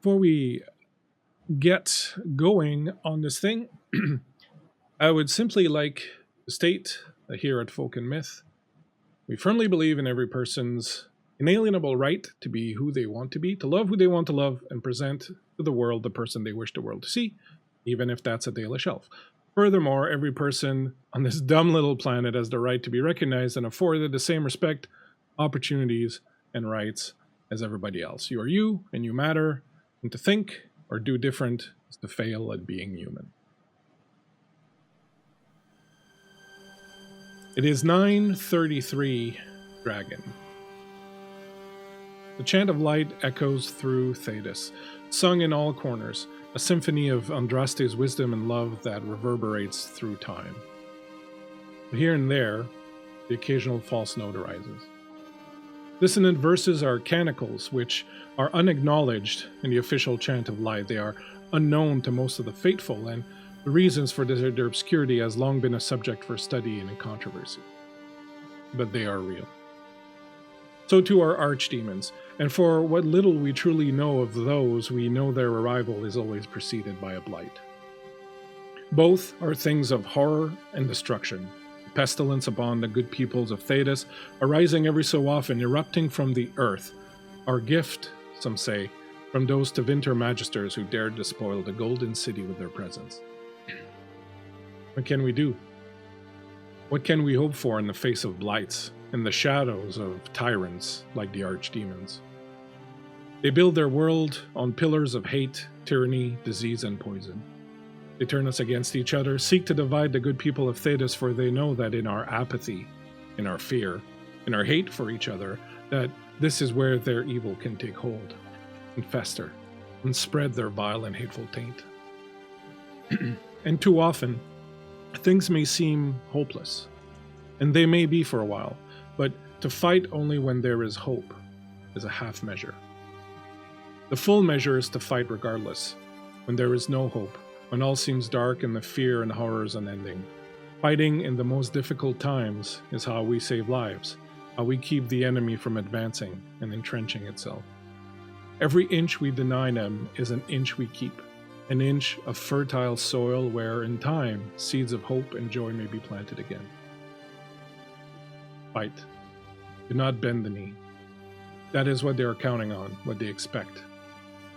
before we get going on this thing, I would simply like to state that here at Folk and Myth, we firmly believe in every person's inalienable right to be who they want to be, to love who they want to love, and present to the world the person they wish the world to see, even if that's a Dalish elf. Furthermore, every person on this dumb little planet has the right to be recognized and afforded the same respect, opportunities, and rights as everybody else. You are you, and you matter, and to think or do different is to fail at being human. It is 9:33 Dragon. The chant of light echoes through Thedas, sung in all corners, a symphony of Andraste's wisdom and love that reverberates through time. But here and there, the occasional false note arises. Dissonant verses are canicles, which are unacknowledged in the official chant of light. They are unknown to most of the faithful, and the reasons for their obscurity has long been a subject for study and controversy. But they are real. So too are archdemons, and for what little we truly know of those, we know their arrival is always preceded by a blight. Both are things of horror and destruction, pestilence upon the good peoples of Thedas, arising every so often, erupting from the earth, our gift, some say, from those Tevinter Magisters who dared to spoil the golden city with their presence. What can we do? What can we hope for in the face of blights, in the shadows of tyrants like the archdemons? They build their world on pillars of hate, tyranny, disease, and poison. They turn us against each other, seek to divide the good people of Thedas, for they know that in our apathy, in our fear, in our hate for each other, that this is where their evil can take hold and fester and spread their vile and hateful taint. And too often, things may seem hopeless, and they may be for a while, but to fight only when there is hope is a half measure. The full measure is to fight regardless, when there is no hope, when all seems dark and the fear and horror is unending. Fighting in the most difficult times is how we save lives, how we keep the enemy from advancing and entrenching itself. Every inch we deny them is an inch we keep, an inch of fertile soil where, in time, seeds of hope and joy may be planted again. Fight. Do not bend the knee. That is what they are counting on, what they expect.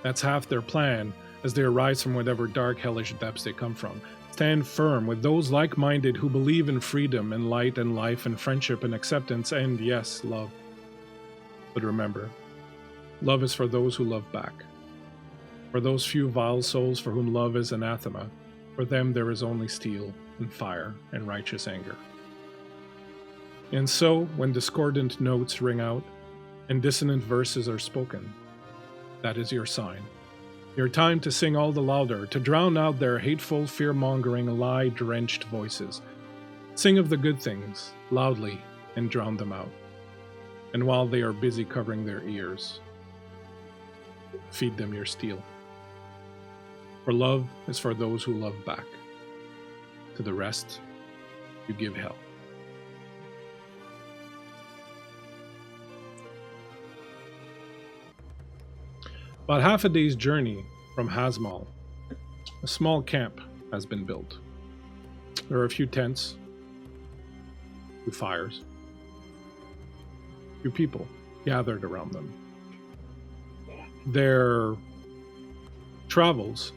That's half their plan as they arise from whatever dark, hellish depths they come from. Stand firm with those like-minded who believe in freedom and light and life and friendship and acceptance and, yes, love. But remember, love is for those who love back. For those few vile souls for whom love is anathema, for them there is only steel and fire and righteous anger. And so, when discordant notes ring out and dissonant verses are spoken, that is your sign. Your time to sing all the louder, to drown out their hateful, fear-mongering, lie-drenched voices. Sing of the good things, loudly, and drown them out. And while they are busy covering their ears, feed them your steel. For love is for those who love back. To the rest, you give hell. About half a day's journey from Hasmal, a small camp has been built. There are a few tents, a few fires, a few people gathered around them. Their travels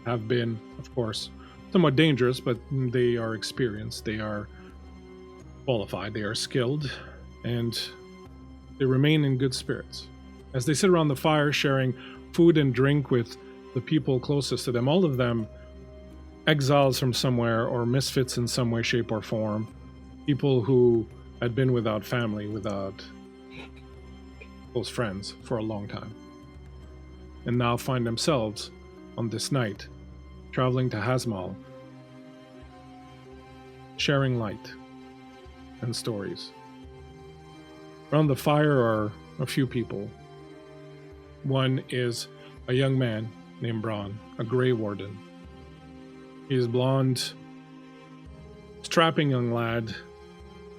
have been, of course, somewhat dangerous, but they are experienced, they are qualified, they are skilled, and they remain in good spirits. As they sit around the fire sharing food and drink with the people closest to them, all of them exiles from somewhere or misfits in some way, shape, or form, people who had been without family, without close friends for a long time, and now find themselves on this night traveling to Hasmal, sharing light and stories. Around the fire are a few people. One is a young man named Braun, a Grey Warden. He is blonde, strapping young lad,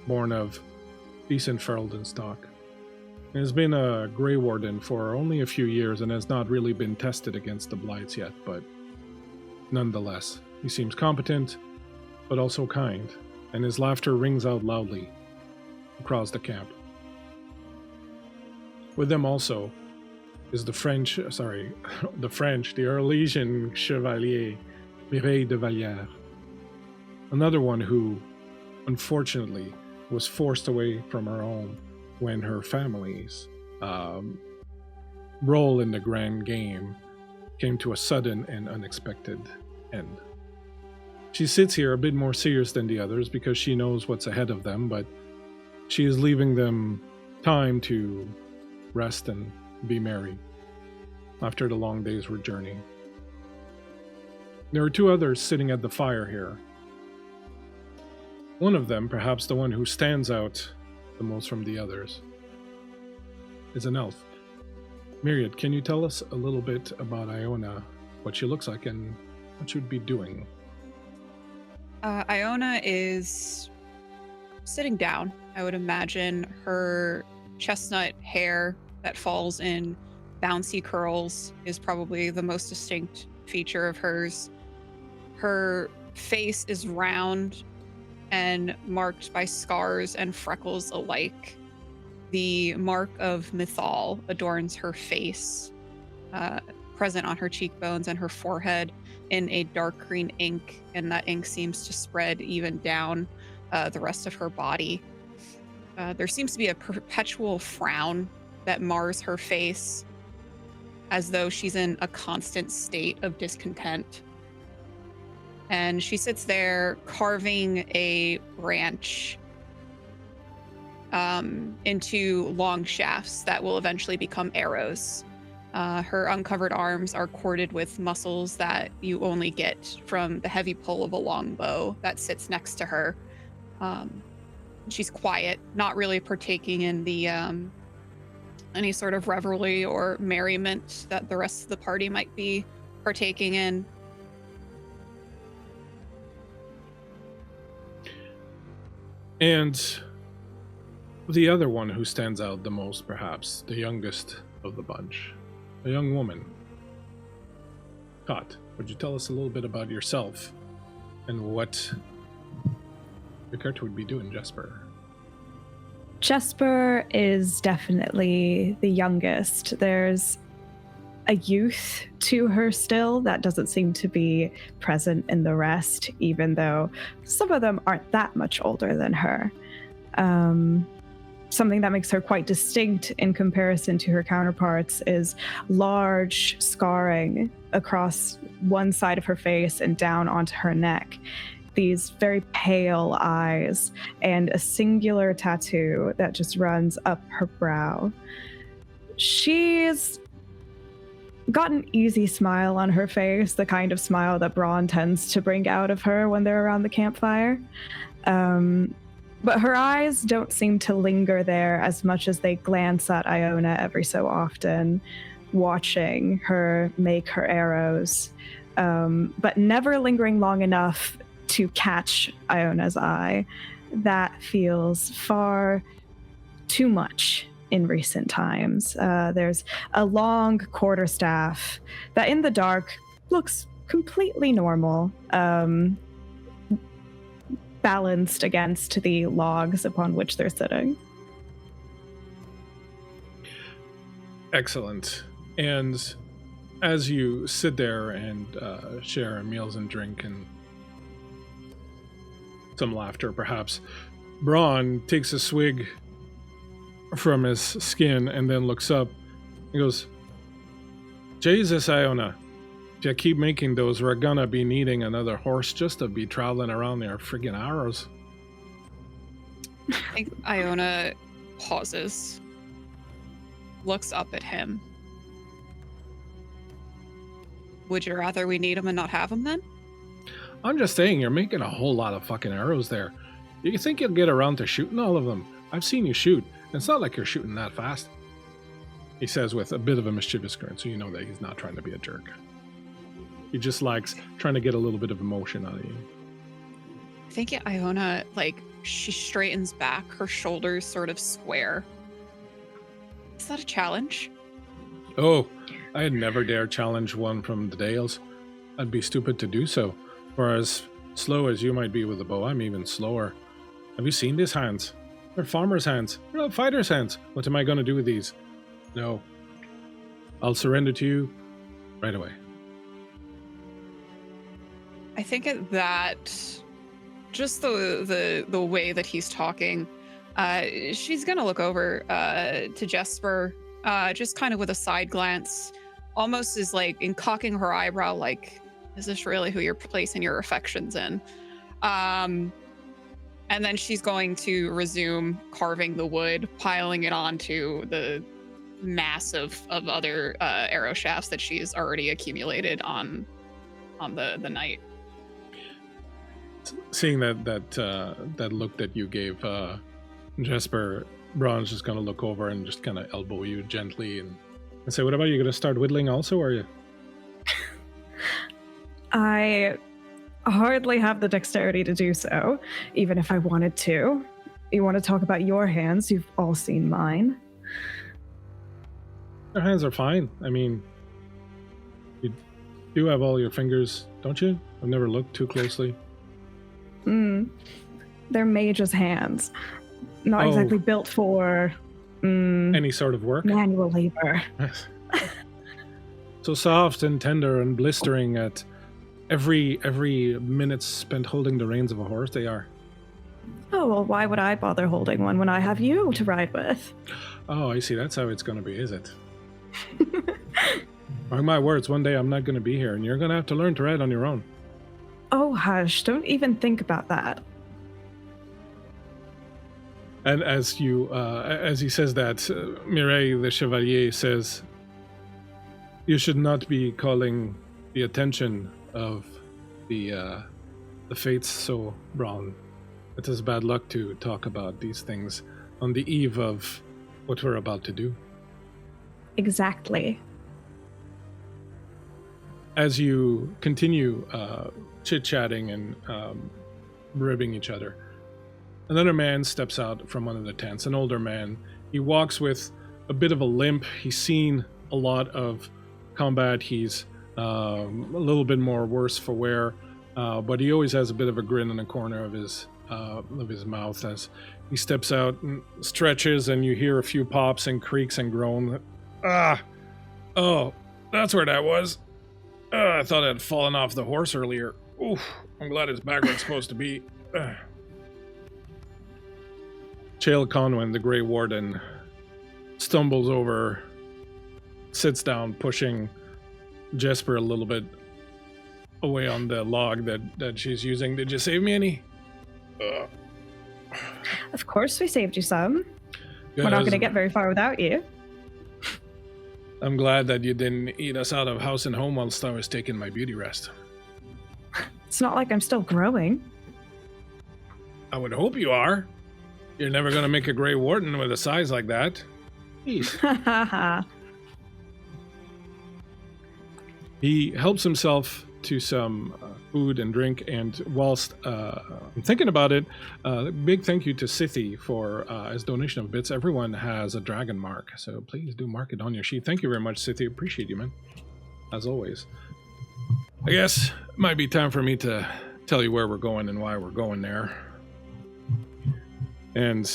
born of decent Ferelden stock. Has been a Grey Warden for only a few years and has not really been tested against the Blights yet, but nonetheless, he seems competent, but also kind, and his laughter rings out loudly across the camp. With them also is the Arlesian Chevalier, Mireille de Valliere, another one who, unfortunately, was forced away from her home when her family's role in the grand game came to a sudden and unexpected end. She sits here a bit more serious than the others because she knows what's ahead of them, but she is leaving them time to rest and be merry after the long day's journey. There are two others sitting at the fire here. One of them, perhaps the one who stands out the most from the others, is an elf. Myriad, can you tell us a little bit about Iona, what she looks like, and what she'd be doing? Iona is sitting down. I would imagine her chestnut hair that falls in bouncy curls is probably the most distinct feature of hers. Her face is round and marked by scars and freckles alike. The mark of Mythal adorns her face, present on her cheekbones and her forehead in a dark green ink, and that ink seems to spread even down the rest of her body. There seems to be a perpetual frown that mars her face, as though she's in a constant state of discontent. And she sits there carving a branch into long shafts that will eventually become arrows. Her uncovered arms are corded with muscles that you only get from the heavy pull of a long bow that sits next to her. She's quiet, not really partaking in the any sort of revelry or merriment that the rest of the party might be partaking in. And the other one who stands out the most, perhaps, the youngest of the bunch, a young woman. Kot, would you tell us a little bit about yourself and what your character would be doing, Jesper? Jesper is definitely the youngest. There's a youth to her still that doesn't seem to be present in the rest, even though some of them aren't that much older than her. Something that makes her quite distinct in comparison to her counterparts is large scarring across one side of her face and down onto her neck. These very pale eyes and a singular tattoo that just runs up her brow. She's got an easy smile on her face, the kind of smile that Braun tends to bring out of her when they're around the campfire. But her eyes don't seem to linger there as much as they glance at Iona every so often, watching her make her arrows, but never lingering long enough to catch Iona's eye. That feels far too much in recent times. There's a long quarterstaff that in the dark looks completely normal, balanced against the logs upon which they're sitting. Excellent. And as you sit there and share meals and drink and some laughter, perhaps, Braun takes a swig from his skin and then looks up and goes, Jesus, Iona, if you keep making those, we're gonna be needing another horse just to be traveling around there friggin' arrows. I think Iona pauses, looks up at him. Would you rather we need them and not have them then? I'm just saying, you're making a whole lot of fucking arrows there. You think you'll get around to shooting all of them? I've seen you shoot. It's not like you're shooting that fast. He says with a bit of a mischievous grin, so you know that he's not trying to be a jerk. He just likes trying to get a little bit of emotion out of you. I think Iona, she straightens back, her shoulders sort of square. Is that a challenge? Oh, I'd never dare challenge one from the Dales. I'd be stupid to do so. For as slow as you might be with a bow, I'm even slower. Have you seen these hands? They're farmers' hands. They're not fighters' hands. What am I going to do with these? No. I'll surrender to you right away. I think at that, just the way that he's talking, she's gonna look over to Jesper, just kind of with a side glance, almost as like in cocking her eyebrow, like, is this really who you're placing your affections in? And then she's going to resume carving the wood, piling it onto the mass of other arrow shafts that she's already accumulated on the knight. Seeing that look that you gave Jesper, Braun's just gonna look over and just kind of elbow you gently and say, "What about you? Gonna start whittling also, or are you?" I hardly have the dexterity to do so, even if I wanted to. You want to talk about your hands? You've all seen mine. Your hands are fine. I mean, you do have all your fingers, don't you? I've never looked too closely. They're mage's hands. Not exactly built for any sort of work. Manual labor. So soft and tender and blistering at every minute spent holding the reins of a horse they are. Oh, well, why would I bother holding one when I have you to ride with? Oh, I see. That's how it's going to be, is it? Mark my words, one day I'm not going to be here and you're going to have to learn to ride on your own. Oh, hush. Don't even think about that. And as he says that, Mireille the Chevalier says, "You should not be calling the attention of the fates so wrong. It is bad luck to talk about these things on the eve of what we're about to do." Exactly. As you continue chit-chatting and ribbing each other, another man steps out from one of the tents, an older man. He walks with a bit of a limp. He's seen a lot of combat. He's a little bit more worse for wear, but he always has a bit of a grin in the corner of his mouth as he steps out and stretches, and you hear a few pops and creaks and groans. Oh, that's where that was. I thought I'd fallen off the horse earlier. Oof, I'm glad it's back where it's supposed to be. Chael Conwyn, the Grey Warden, stumbles over, sits down, pushing Jesper a little bit away on the log that she's using. Did you save me any? Of course we saved you some. We're not going to get very far without you. I'm glad that you didn't eat us out of house and home whilst I was taking my beauty rest. It's not like I'm still growing. I would hope you are. You're never going to make a Grey Warden with a size like that. Jeez. He helps himself to some food and drink, and whilst I'm thinking about it, big thank you to Sithy for his donation of bits. Everyone has a dragon mark, so please do mark it on your sheet. Thank you very much, Sithy. Appreciate you, man. As always. I guess it might be time for me to tell you where we're going and why we're going there. And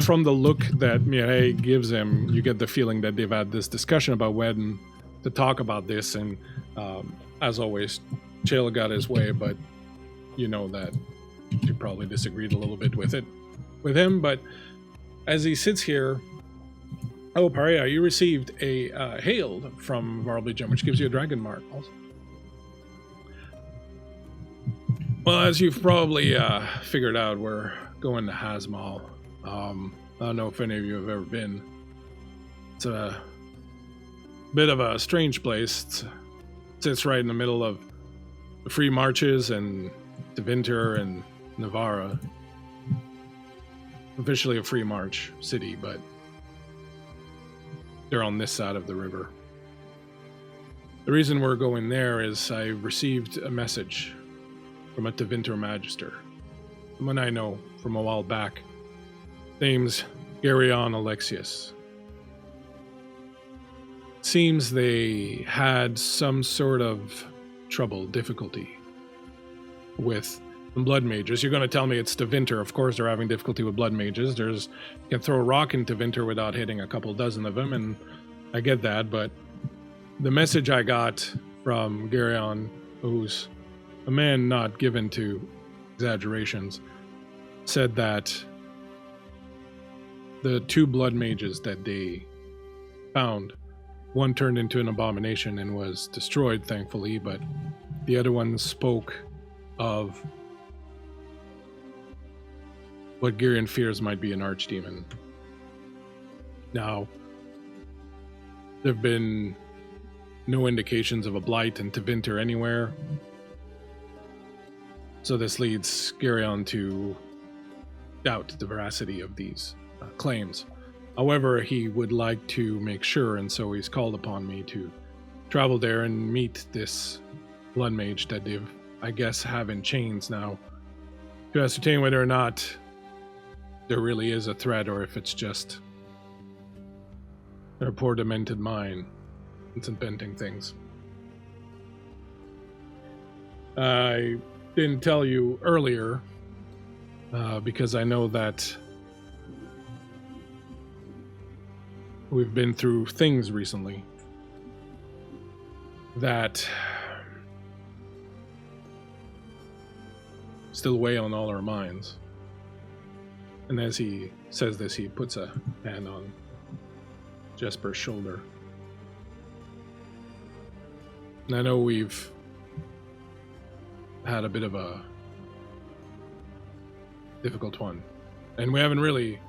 from the look that Mireille gives him, you get the feeling that they've had this discussion about when to talk about this, and as always, Chael got his way, but you know that you probably disagreed a little bit with him. But as he sits here, Paria, you received a hail from Varlby, which gives you a dragon mark also. Well, as you've probably figured out, we're going to Hasmal. I don't know if any of you have ever been. It's a bit of a strange place. It sits right in the middle of the Free Marches and Tevinter and Navarra. Officially a Free March city, but they're on this side of the river. The reason we're going there is I received a message from a Tevinter Magister, someone I know from a while back. Name's Gereon Alexius. seems they had some sort of difficulty with Blood Mages. You're going to tell me it's Tevinter. Of course they're having difficulty with Blood Mages. You can throw a rock in Tevinter without hitting a couple dozen of them, and I get that, but the message I got from Gereon, who's a man not given to exaggerations, said that the 2 Blood Mages that they found, one turned into an abomination and was destroyed, thankfully, but the other one spoke of what Gereon fears might be an Archdaemon. Now, there have been no indications of a Blight in Tevinter anywhere, so this leads Gereon to doubt the veracity of these claims. However, he would like to make sure, and so he's called upon me to travel there and meet this Blood Mage that they've, I guess, have in chains now, to ascertain whether or not there really is a threat, or if it's just their poor demented mind that's inventing things. I didn't tell you earlier, because I know that we've been through things recently that still weigh on all our minds. And as he says this, he puts a hand on Jesper's shoulder. And I know we've had a bit of a difficult one, and we haven't really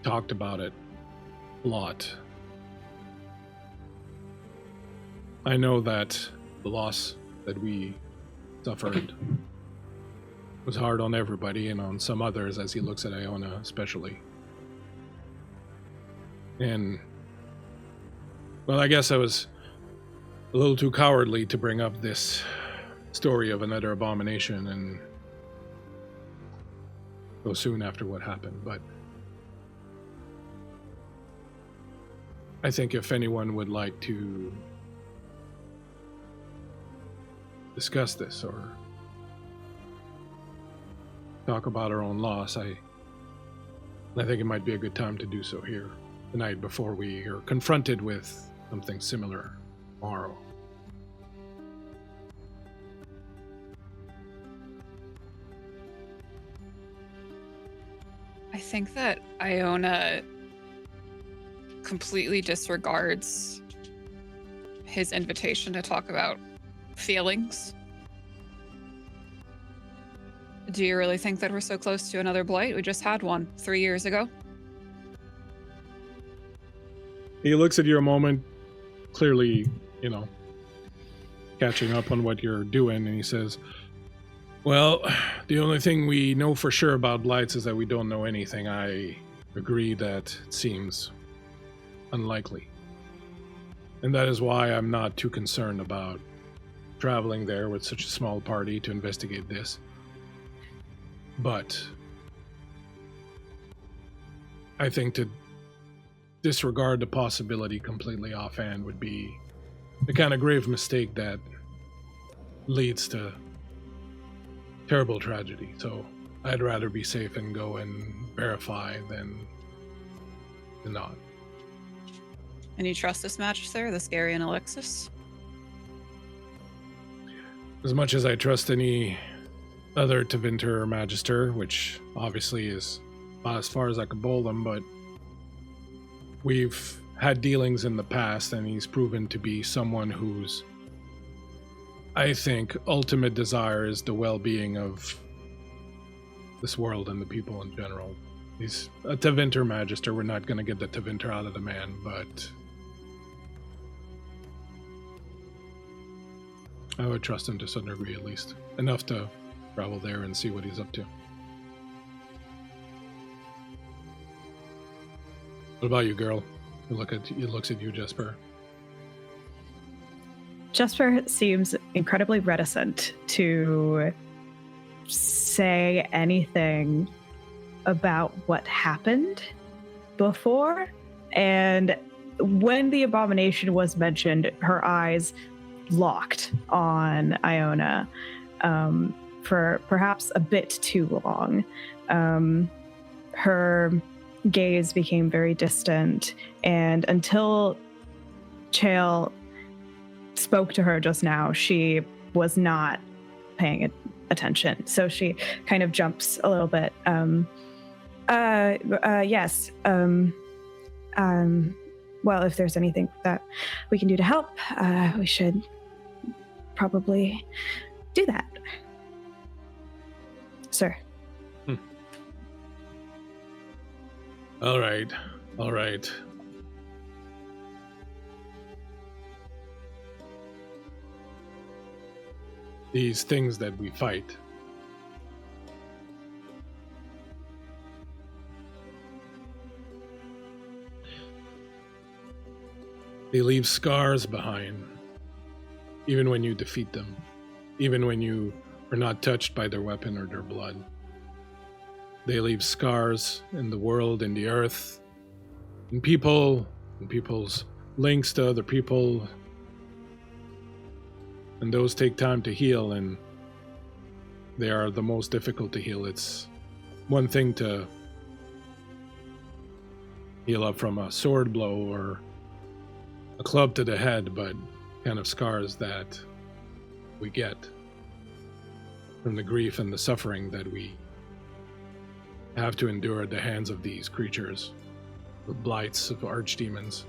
talked about it a lot. I know that the loss that we suffered was hard on everybody, and on some others, as he looks at Iona especially. And, well, I guess I was a little too cowardly to bring up this story of another abomination and so soon after what happened, but I think if anyone would like to discuss this or talk about our own loss, I think it might be a good time to do so here, the night before we are confronted with something similar tomorrow. I think that Iona completely disregards his invitation to talk about feelings. Do you really think that we're so close to another Blight? We just had one 3 years ago. He looks at you a moment, clearly, catching up on what you're doing, and he says, well, the only thing we know for sure about Blights is that we don't know anything. I agree that it seems unlikely. And that is why I'm not too concerned about traveling there with such a small party to investigate this. But I think to disregard the possibility completely offhand would be the kind of grave mistake that leads to terrible tragedy. So I'd rather be safe and go and verify than not. And you trust this Magister, this Gereon Alexius? As much as I trust any other Tevinter Magister, which obviously is not as far as I could bowl them, but we've had dealings in the past, and he's proven to be someone whose, I think, ultimate desire is the well-being of this world and the people in general. He's a Tevinter Magister. We're not going to get the Tevinter out of the man, but I would trust him to some degree, at least. Enough to travel there and see what he's up to. What about you, girl? He looks at you, Jesper. Jesper seems incredibly reticent to say anything about what happened before, and when the abomination was mentioned, her eyes locked on Iona for perhaps a bit too long. Her gaze became very distant, and until Chael spoke to her just now, she was not paying attention. So she kind of jumps a little bit. Yes. Well, if there's anything that we can do to help, we should probably do that. Sir. All right. These things that we fight, they leave scars behind, even when you defeat them, even when you are not touched by their weapon or their blood. They leave scars in the world, in the earth, in people, in people's links to other people. And those take time to heal, and they are the most difficult to heal. It's one thing to heal up from a sword blow or a club to the head, but kind of scars that we get from the grief and the suffering that we have to endure at the hands of these creatures, the blights of archdemons.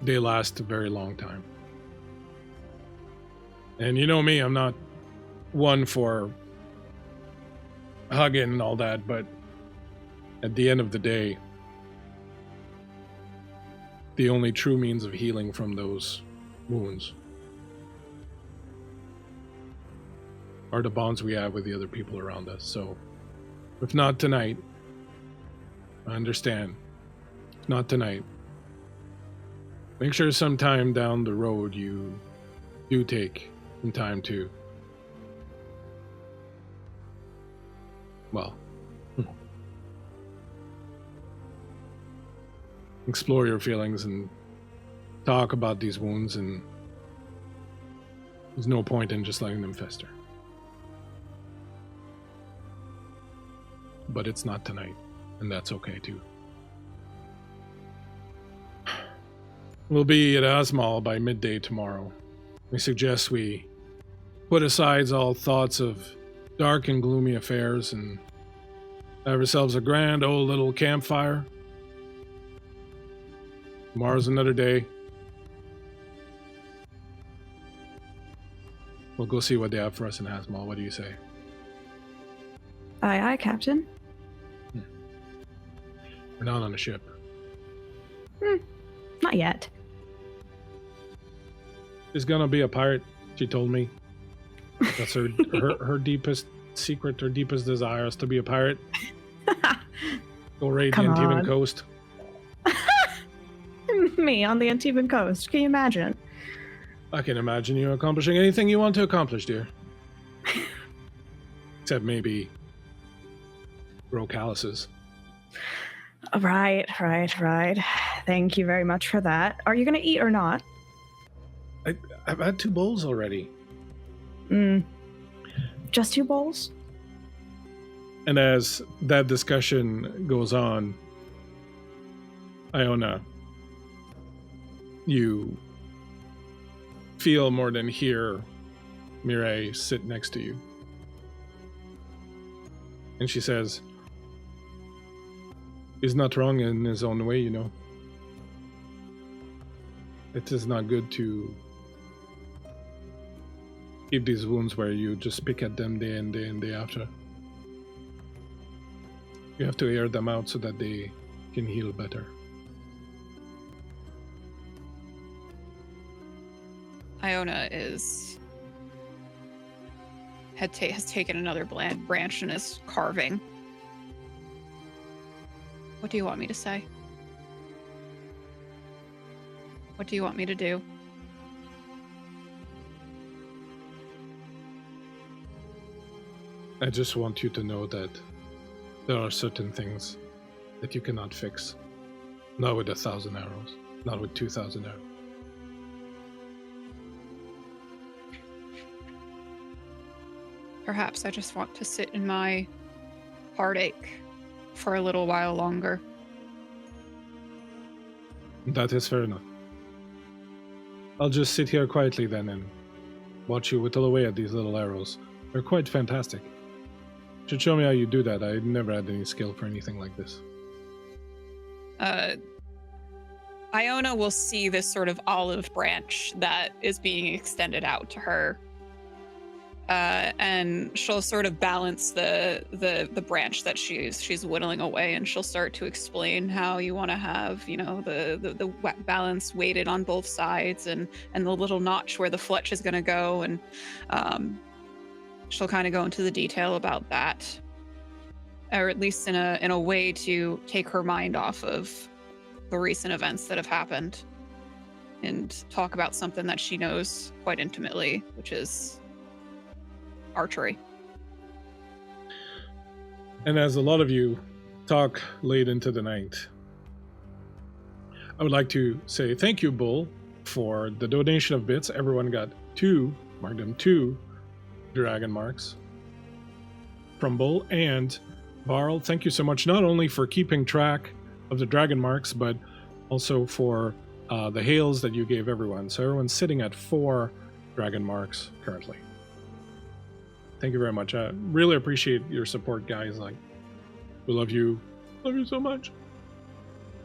They last a very long time. And you know me, I'm not one for hugging and all that, but at the end of the day, the only true means of healing from those wounds are the bonds we have with the other people around us. So, if not tonight, I understand. If not tonight, make sure sometime down the road you do take some time to, well, explore your feelings and talk about these wounds, and there's no point in just letting them fester. But it's not tonight, and that's okay too. We'll be at Hasmal by midday tomorrow. We suggest we put aside all thoughts of dark and gloomy affairs and have ourselves a grand old little campfire. Tomorrow's another day. We'll go see what they have for us in Hasmal. What do you say? Aye, aye, Captain. We're not on a ship. Not yet. She's gonna be a pirate, she told me. That's her deepest secret, her deepest desire is to be a pirate. Go raid the Antiban coast. Me on the Antiban coast. Can you imagine? I can imagine you accomplishing anything you want to accomplish, dear. Except maybe grow calluses. Right. Thank you very much for that. Are you going to eat or not? I've had 2 bowls already. Just 2 bowls? And as that discussion goes on, Iona, you feel more than hear Mireille sit next to you. And she says, he's not wrong in his own way, you know. It is not good to keep these wounds where you just pick at them day in, day after. You have to air them out so that they can heal better. Iona has taken another branch and is carving. What do you want me to say? What do you want me to do? I just want you to know that there are certain things that you cannot fix. Not with 1,000 arrows. Not with 2,000 arrows. Perhaps I just want to sit in my heartache for a little while longer. That is fair enough. I'll just sit here quietly then and watch you whittle away at these little arrows. They're quite fantastic. Should show me how you do that. I never had any skill for anything like this. Iona will see this sort of olive branch that is being extended out to her. And she'll sort of balance the branch that she's whittling away, and she'll start to explain how you want to have, the balance weighted on both sides, and the little notch where the fletch is going to go, and she'll kind of go into the detail about that, or at least in a way to take her mind off of the recent events that have happened, and talk about something that she knows quite intimately, which is archery. And as a lot of you talk late into the night, I would like to say thank you, Bull, for the donation of bits. Everyone got two dragon marks from Bull. And Varl, thank you so much, not only for keeping track of the dragon marks, but also for the hails that you gave everyone. So everyone's sitting at 4 dragon marks currently. Thank you very much. I really appreciate your support, guys. Like, we love you. Love you so much.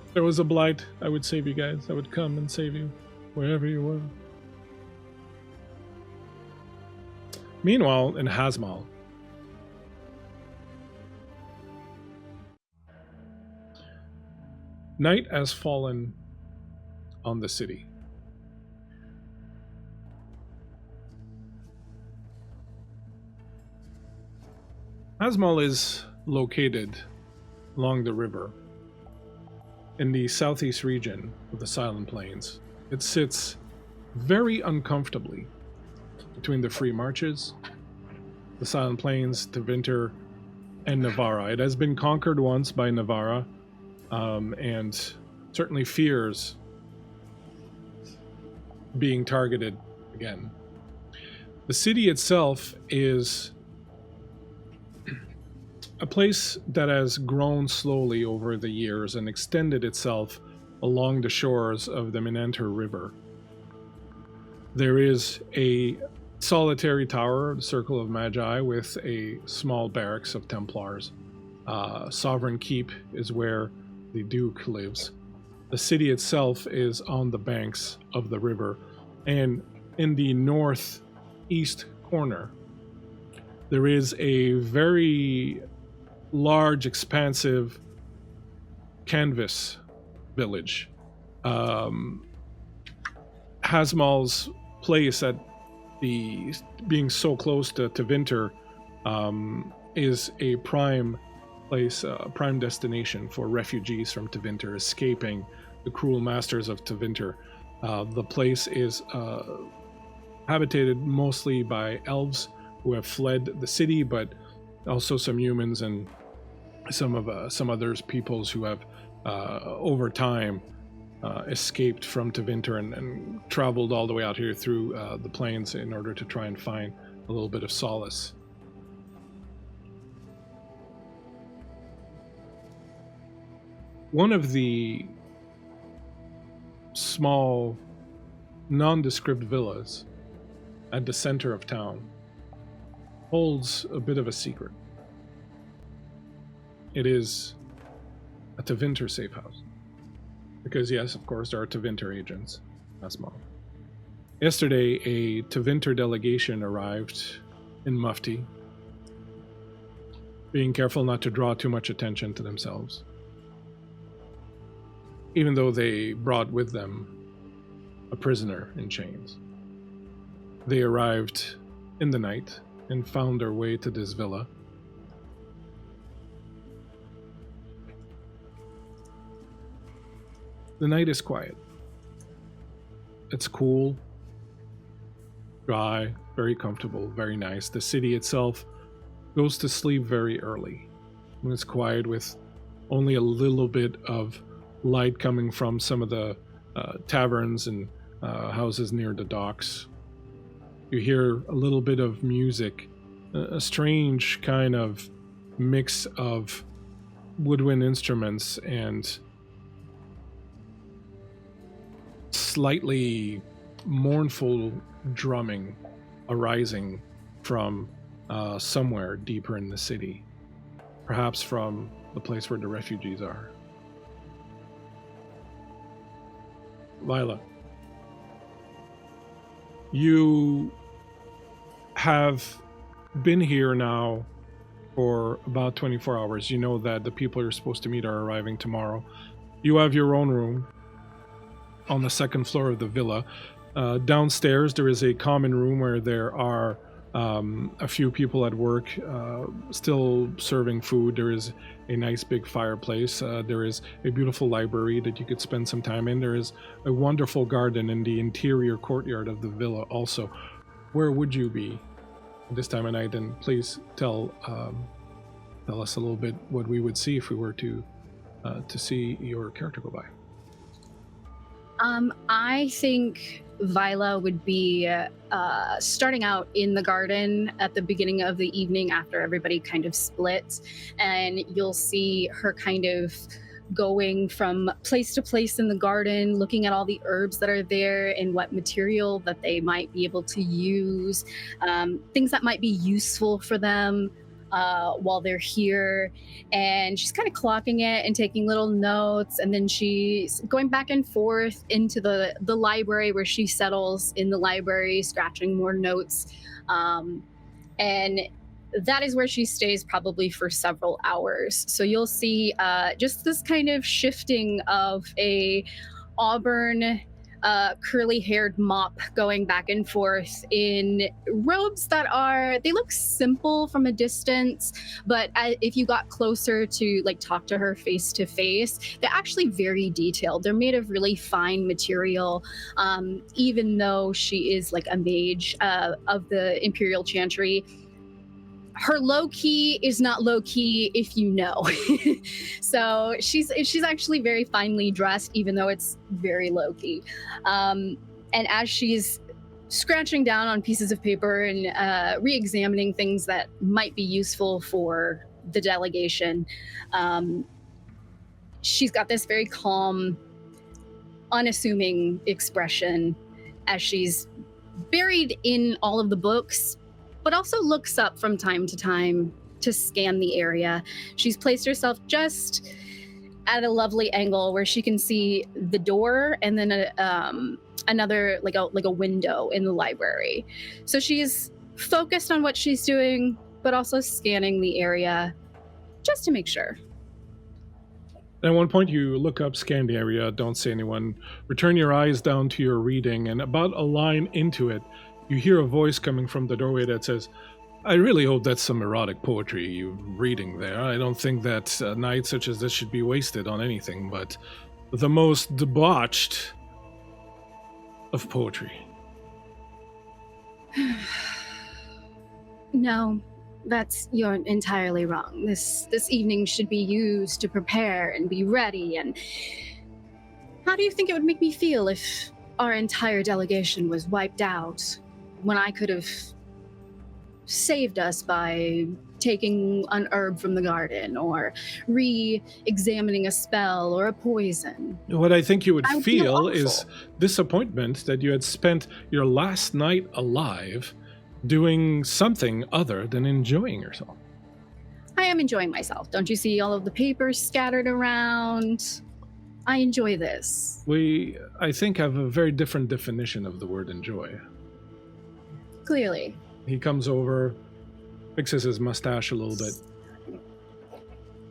If there was a blight, I would save you guys. I would come and save you wherever you were. Meanwhile, in Hasmal, night has fallen on the city. Hasmal is located along the river in the southeast region of the Silent Plains. It sits very uncomfortably between the Free Marches, the Silent Plains, Tevinter, and Navarra. It has been conquered once by Navarra, and certainly fears being targeted again. The city itself is a place that has grown slowly over the years and extended itself along the shores of the Minanter River. There is a solitary tower, the Circle of Magi, with a small barracks of Templars. Sovereign Keep is where the Duke lives. The city itself is on the banks of the river, and in the northeast corner, there is a very large, expansive canvas village. Hasmal's place at being so close to Tevinter is a prime place, prime destination for refugees from Tevinter escaping the cruel masters of Tevinter. The place is habitated mostly by elves who have fled the city, but also some humans and some other peoples who have over time escaped from Tevinter and traveled all the way out here through the plains in order to try and find a little bit of solace. One of the small nondescript villas at the center of town holds a bit of a secret. It is a Tevinter safe house. Because yes, of course, there are Tevinter agents. Hasmal. Yesterday, a Tevinter delegation arrived in Mufti, being careful not to draw too much attention to themselves. Even though they brought with them a prisoner in chains. They arrived in the night and found their way to this villa. The night is quiet. It's cool, dry, very comfortable, very nice. The city itself goes to sleep very early. When it's quiet with only a little bit of light coming from some of the taverns and houses near the docks. You hear a little bit of music, a strange kind of mix of woodwind instruments and slightly mournful drumming arising from somewhere deeper in the city, perhaps from the place where the refugees are. Lila, you have been here now for about 24 hours. You know that the people you're supposed to meet are arriving tomorrow. You have your own room on the second floor of the villa. Downstairs, there is a common room where there are a few people at work still serving food. There is a nice big fireplace. There is a beautiful library that you could spend some time in. There is a wonderful garden in the interior courtyard of the villa also. Where would you be this time of night? And please tell us a little bit what we would see if we were to see your character go by. I think Vila would be starting out in the garden at the beginning of the evening after everybody kind of splits, and you'll see her kind of going from place to place in the garden, looking at all the herbs that are there and what material that they might be able to use, things that might be useful for them while they're here. And she's kind of clocking it and taking little notes, and then she's going back and forth into the library where she settles in the library, scratching more notes, and that is where she stays probably for several hours. So you'll see just this kind of shifting of a auburn curly-haired mop going back and forth in robes that they look simple from a distance, but if you got closer to like talk to her face to face, they're actually very detailed. They're made of really fine material, even though she is like a mage of the Imperial Chantry. Her low key is not low key if you know. So she's actually very finely dressed, even though it's very low key. And as she's scratching down on pieces of paper and re-examining things that might be useful for the delegation, she's got this very calm, unassuming expression as she's buried in all of the books, but also looks up from time to time to scan the area. She's placed herself just at a lovely angle where she can see the door and then another like a window in the library. So she's focused on what she's doing, but also scanning the area just to make sure. At one point, you look up, scan the area, don't see anyone, return your eyes down to your reading, and about a line into it, you hear a voice coming from the doorway that says, "I really hope that's some erotic poetry you're reading there. I don't think that a night such as this should be wasted on anything but the most debauched of poetry." No, you're entirely wrong. This evening should be used to prepare and be ready. And how do you think it would make me feel if our entire delegation was wiped out when I could have saved us by taking an herb from the garden or re-examining a spell or a poison? What I think you would I would feel feel is awful. disappointment that you had spent your last night alive doing something other than enjoying yourself. I am enjoying myself. Don't you see all of the papers scattered around? I enjoy this. We, I think, have a very different definition of the word enjoy. Clearly. He comes over, fixes his mustache a little bit.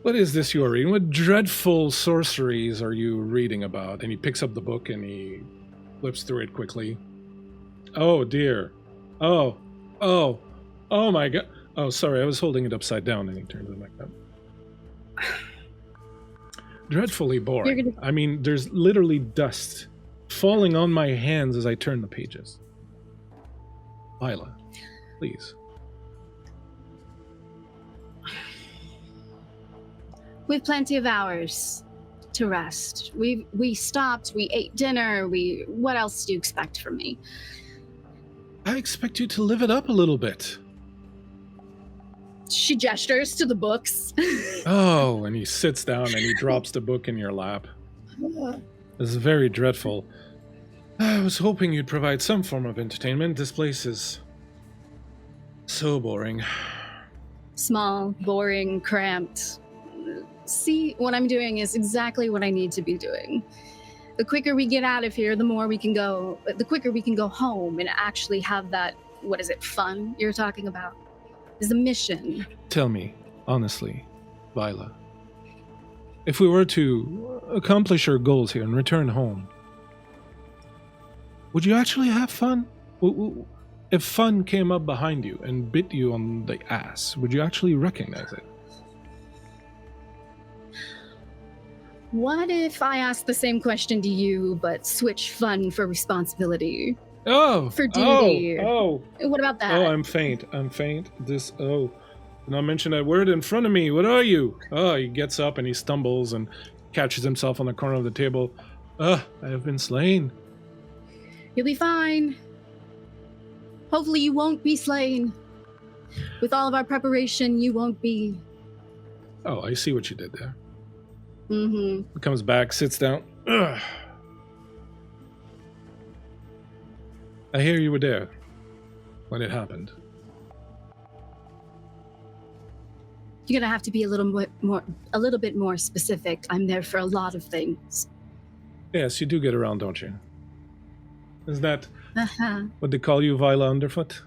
"What is this you are reading? What dreadful sorceries are you reading about?" And he picks up the book and he flips through it quickly. "Oh, dear. Oh my god. Oh, sorry, I was holding it upside down," and he turns it back up. Dreadfully boring. I mean, there's literally dust falling on my hands as I turn the pages. Lila, please. With plenty of hours. to rest. We stopped, we ate dinner, what else do you expect from me? I expect you to live it up a little bit. She gestures to the books. Oh, and he sits down and he drops the book in your lap. This is very dreadful. I was hoping you'd provide some form of entertainment. This place is so boring. Small, boring, cramped. See, what I'm doing is exactly what I need to be doing. The quicker we get out of here, the quicker we can go home and actually have that, what is it, fun you're talking about? Is the mission. Tell me, honestly, Viola, if we were to accomplish our goals here and return home, would you actually have fun? If fun came up behind you and bit you on the ass, would you actually recognize it? What if I ask the same question to you, but switch fun for responsibility? Oh! For duty. Oh! What about that? Oh, I'm faint. Not mention that word in front of me. What are you? Oh, he gets up and he stumbles and catches himself on the corner of the table. I have been slain. You'll be fine. Hopefully you won't be slain. With all of our preparation, you won't be. Oh, I see what you did there. Mm-hmm. Comes back, sits down. Ugh. I hear you were there when it happened. You're gonna have to be a little bit more specific. I'm there for a lot of things. Yes, you do get around, don't you? Is that Uh-huh. what they call you, Viola Underfoot?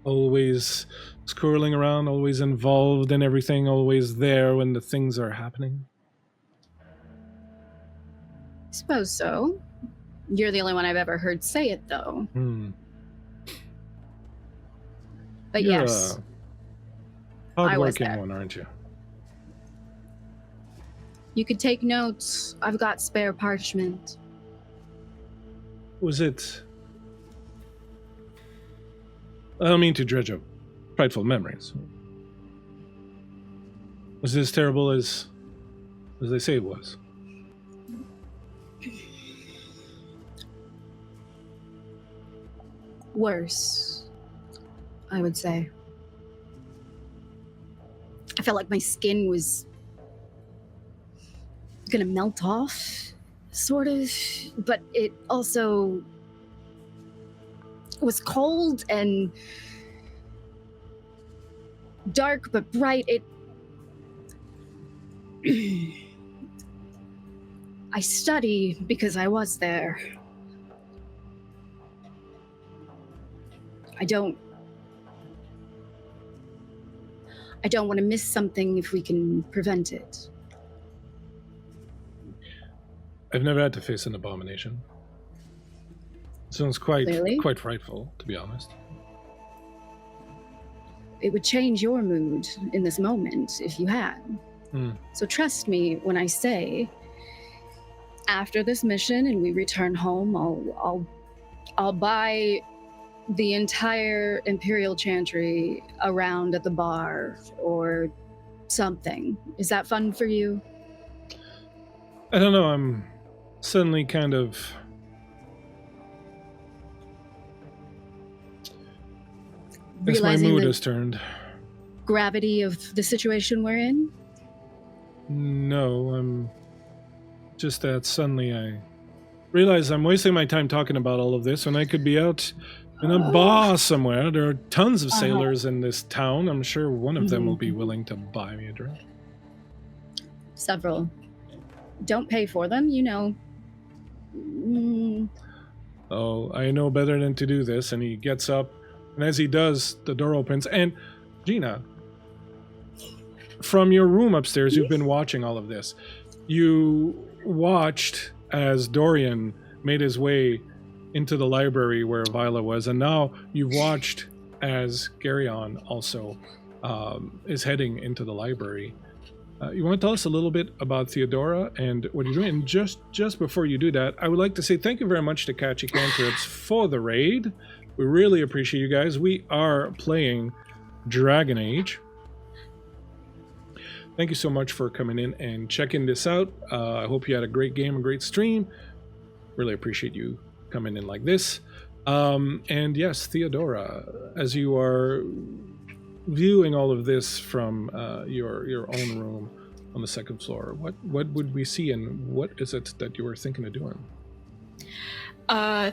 Always scurrying around, always involved in everything, always there when the things are happening? I suppose so. You're the only one I've ever heard say it, though. But You're yes, a I was hard-working there. one, aren't you? You could take notes. I've got spare parchment. Was it... I don't mean to dredge up prideful memories. Was it as terrible as they say it was? Worse, I would say. I felt like my skin was gonna melt off, sort of, but it also was cold and dark but bright. I study because I was there. I don't want to miss something if we can prevent it. I've never had to face an abomination. Sounds quite Clearly. quite frightful, to be honest. It would change your mood in this moment if you had. So trust me when I say, after this mission and we return home, I'll buy the entire Imperial Chantry around at the bar or something. Is that fun for you? I don't know, I'm suddenly kind of... As my Realizing mood the has turned. gravity of the situation we're in? No, I'm just that suddenly I realize I'm wasting my time talking about all of this when I could be out in a bar somewhere. There are tons of sailors in this town. I'm sure one of them will be willing to buy me a drink. Several. Don't pay for them, you know. Oh, I know better than to do this. And he gets up, and as he does, the door opens. And Gina, from your room upstairs, you've been watching all of this. You watched as Dorian made his way into the library where Viola was, and now you've watched as Gereon also is heading into the library. You want to tell us a little bit about Theodora and what you're doing? And just before you do that, I would like to say thank you very much to Catchy Cantrips for the raid. We really appreciate you guys. We are playing Dragon Age. thank you so much for coming in and checking this out. I hope you had a great game, a great stream. Really appreciate you coming in like this. And yes, Theodora, as you are viewing all of this from your own room on the second floor, what would we see, and what is it that you were thinking of doing?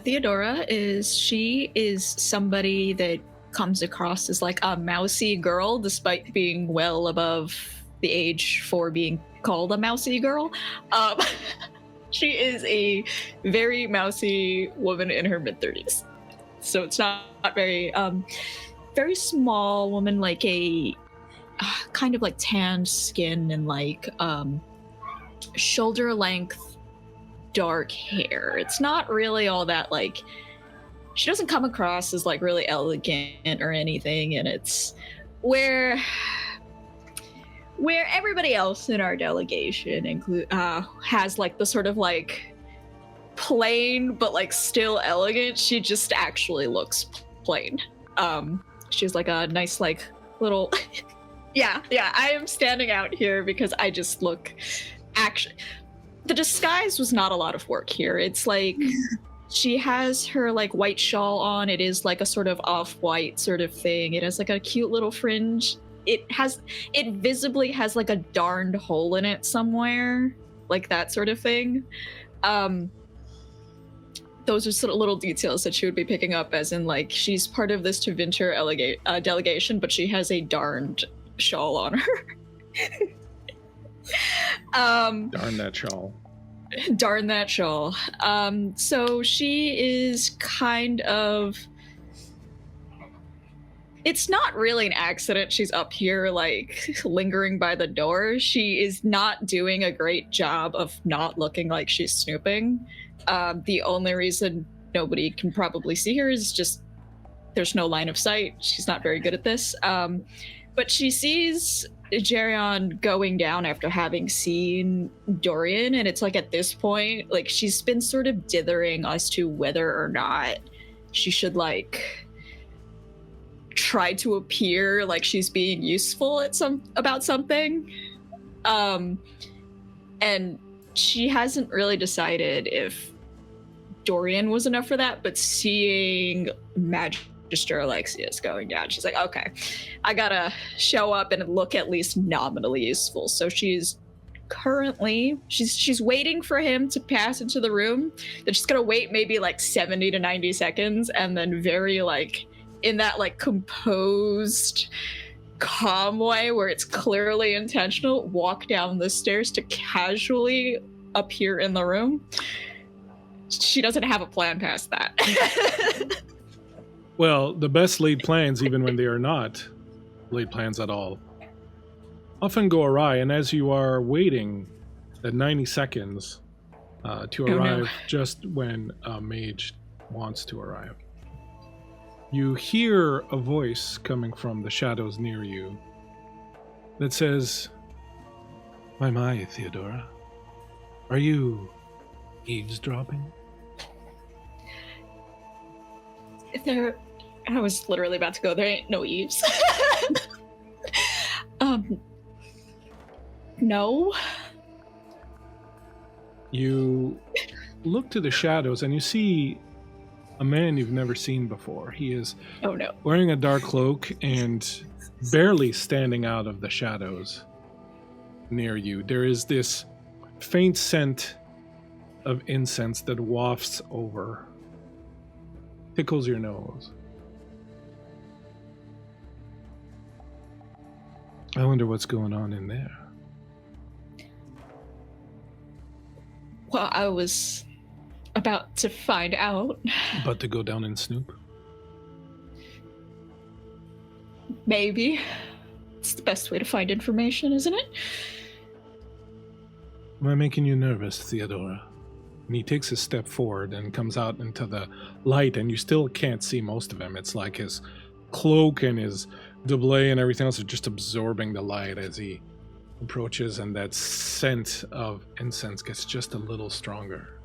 Theodora is somebody that comes across as like a mousy girl, despite being well above the age for being called a mousy girl. She is a very mousy woman in her mid-30s. So it's not very, very small woman, like a kind of like tanned skin and like shoulder length dark hair. It's not really all that like, she doesn't come across as like really elegant or anything, and it's where everybody else in our delegation has like the sort of like plain but like still elegant. She just actually looks plain. She's like a nice like little yeah, I am standing out here because I just look actually, the disguise was not a lot of work here. It's like she has her like white shawl on. It is like a sort of off-white sort of thing. It has like a cute little fringe. It visibly has like a darned hole in it somewhere, like that sort of thing. Those are sort of little details that she would be picking up, as in like she's part of this Tevinter delegation, but she has a darned shawl on her. Darn that shawl. Darn that shawl. So she is kind of... It's not really an accident she's up here, like, lingering by the door. She is not doing a great job of not looking like she's snooping. The only reason nobody can probably see her is just there's no line of sight. She's not very good at this. But she sees Gereon going down after having seen Dorian, and it's like at this point, like, she's been sort of dithering as to whether or not she should, like, try to appear like she's being useful about something. And she hasn't really decided if Dorian was enough for that, but seeing Magister Alexius going down, she's like, okay, I gotta show up and look at least nominally useful. So she's currently, she's waiting for him to pass into the room. They're just gonna wait maybe like 70 to 90 seconds, and then very like in that like composed, calm way where it's clearly intentional, walk down the stairs to casually appear in the room. She doesn't have a plan past that. Well, the best laid plans, even when they are not laid plans at all, often go awry. And as you are waiting the 90 seconds to arrive just when a mage wants to arrive, you hear a voice coming from the shadows near you that says, my, Theodora, are you eavesdropping? I was literally about to go, there ain't no eaves. No. You look to the shadows and you see a man you've never seen before. He is wearing a dark cloak and barely standing out of the shadows near you. There is this faint scent of incense that wafts over, tickles your nose. I wonder what's going on in there. Well, I was about to find out. About to go down and snoop? Maybe. It's the best way to find information, isn't it? Am I making you nervous, Theodora? And he takes a step forward and comes out into the light, and you still can't see most of him. It's like his cloak and his doublet and everything else are just absorbing the light as he approaches, and that scent of incense gets just a little stronger.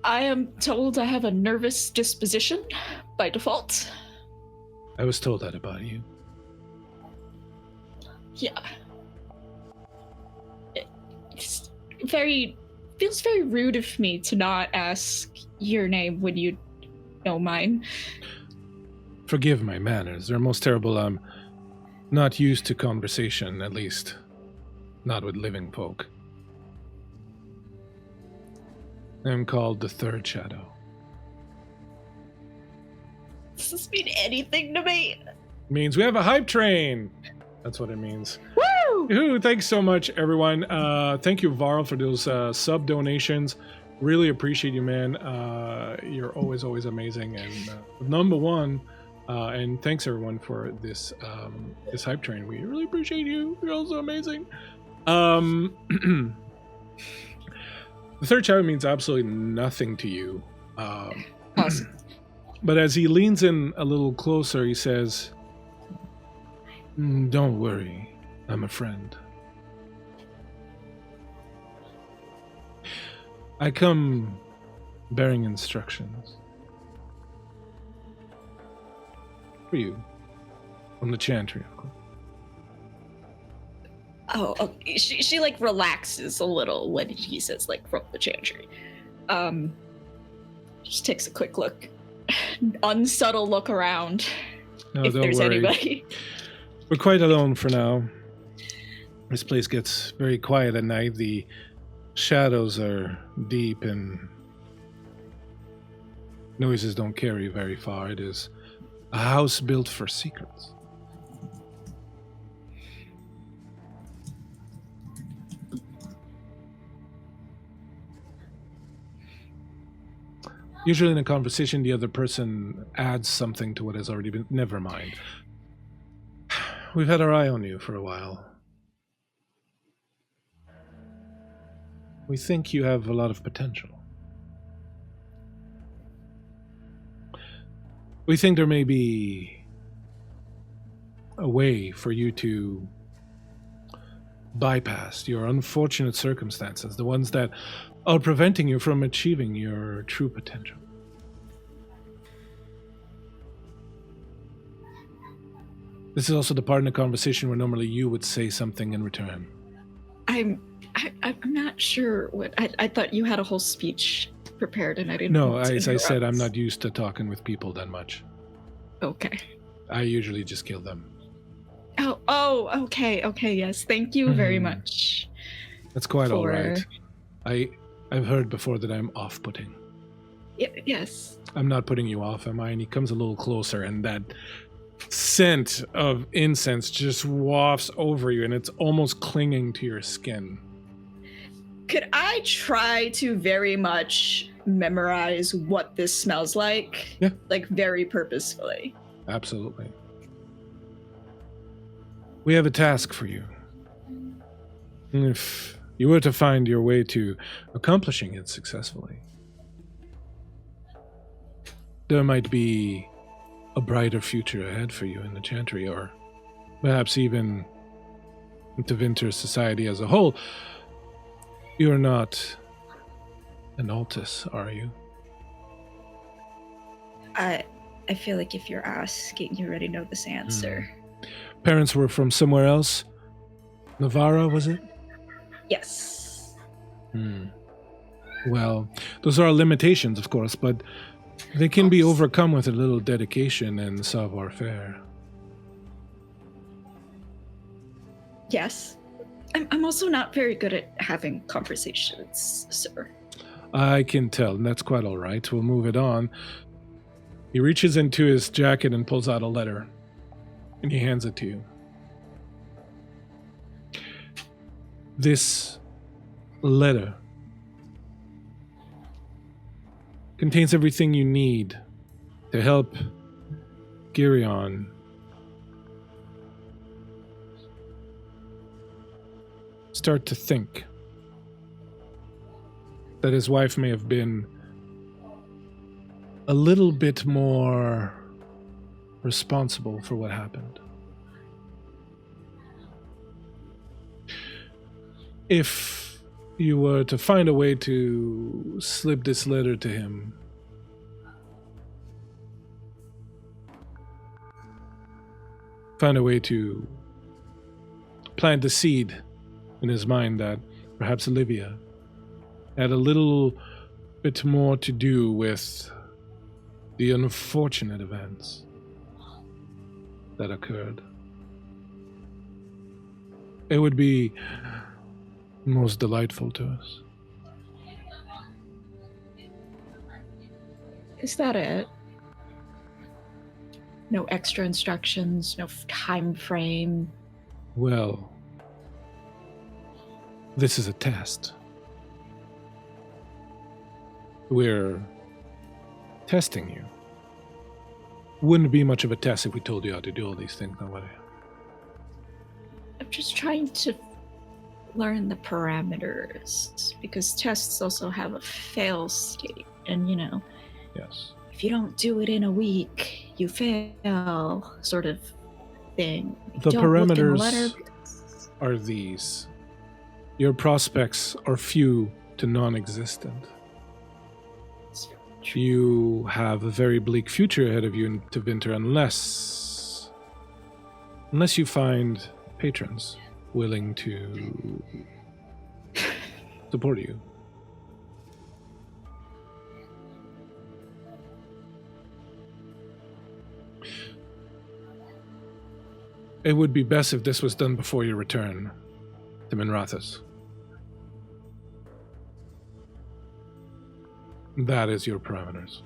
I am told I have a nervous disposition by default. I was told that about you. Yeah. Feels very rude of me to not ask your name when you know mine. Forgive my manners. They're most terrible. I'm not used to conversation, at least not with living folk. I'm called the Third Shadow. Does this mean anything to me? Means we have a hype train. That's what it means. Woo! Woohoo, thanks so much, everyone. Thank you, Varl, for those sub donations. Really appreciate you, man. You're always amazing. And number one, and thanks everyone for this this hype train. We really appreciate you. You're also amazing. The Third Shadow means absolutely nothing to you. Awesome. But as he leans in a little closer, he says, "Don't worry, I'm a friend. I come bearing instructions for you from the Chantry, of course." Oh, okay. She like relaxes a little when he says like from the Chantry. Just takes a quick look, unsubtle look around. No, if don't there's worry. anybody. We're quite alone for now. This place gets very quiet at night. The shadows are deep and noises don't carry very far. It is a house built for secrets. Usually in a conversation, the other person adds something to what has already been... Never mind. We've had our eye on you for a while. We think you have a lot of potential. We think there may be a way for you to bypass your unfortunate circumstances, the ones that are preventing you from achieving your true potential. This is also the part in the conversation where normally you would say something in return. I'm not sure what I thought you had a whole speech prepared and I didn't. No, want to as I said, I'm interrupt. not used to talking with people that much. Okay. I usually just kill them. Oh, okay, yes. Thank you very Mhm. much. That's quite all For- right. I've heard before that I'm off-putting. Yes. I'm not putting you off, am I? And he comes a little closer, and that scent of incense just wafts over you, and it's almost clinging to your skin. Could I try to very much memorize what this smells like? Yeah. Like very purposefully. Absolutely. We have a task for you. If you were to find your way to accomplishing it successfully, there might be a brighter future ahead for you in the Chantry, or perhaps even in Tevinter society as a whole. You're not an Altus, are you? I feel like if you're asking, you already know this answer. Parents were from somewhere else? Navarra, was it? Yes. Well, those are limitations, of course, but they can be overcome with a little dedication and savoir-faire. Yes. I'm also not very good at having conversations, sir. I can tell, and that's quite all right. We'll move it on. He reaches into his jacket and pulls out a letter, and he hands it to you. This letter contains everything you need to help Gereon start to think that his wife may have been a little bit more responsible for what happened. If you were to find a way to slip this letter to him, find a way to plant a seed in his mind that perhaps Olivia had a little bit more to do with the unfortunate events that occurred. It would be most delightful to us. Is that it? No extra instructions, no time frame. Well, this is a test. We're testing you. Wouldn't be much of a test if we told you how to do all these things, no way. I'm just trying to learn the parameters, because tests also have a fail state, and Yes. if you don't do it in a week, you fail, sort of thing. The Don't look in the parameters letter. are these. Your prospects are few to non-existent. You have a very bleak future ahead of you in Tevinter unless you find patrons willing to support you. It would be best if this was done before your return to Minrathous. That is your parameters.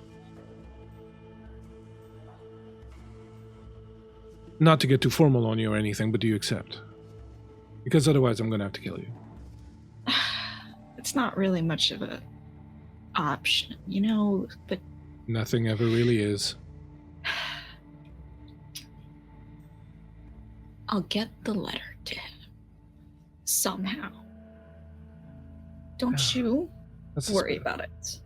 Not to get too formal on you or anything, but do you accept? Because otherwise I'm going to have to kill you. It's not really much of a option, but Nothing ever really is. I'll get the letter to him. Somehow. Don't you That's worry about it.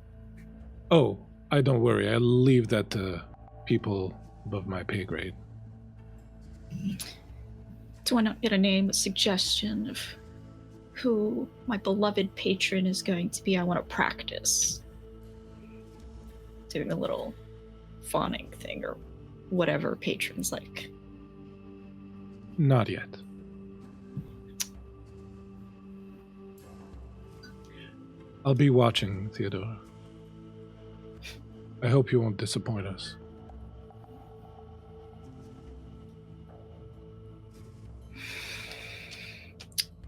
Oh, I don't worry. I'll leave that to people above my pay grade. Do I not get a name, a suggestion of who my beloved patron is going to be? I want to practice doing a little fawning thing or whatever patrons like. Not yet. I'll be watching, Theodora. I hope you won't disappoint us.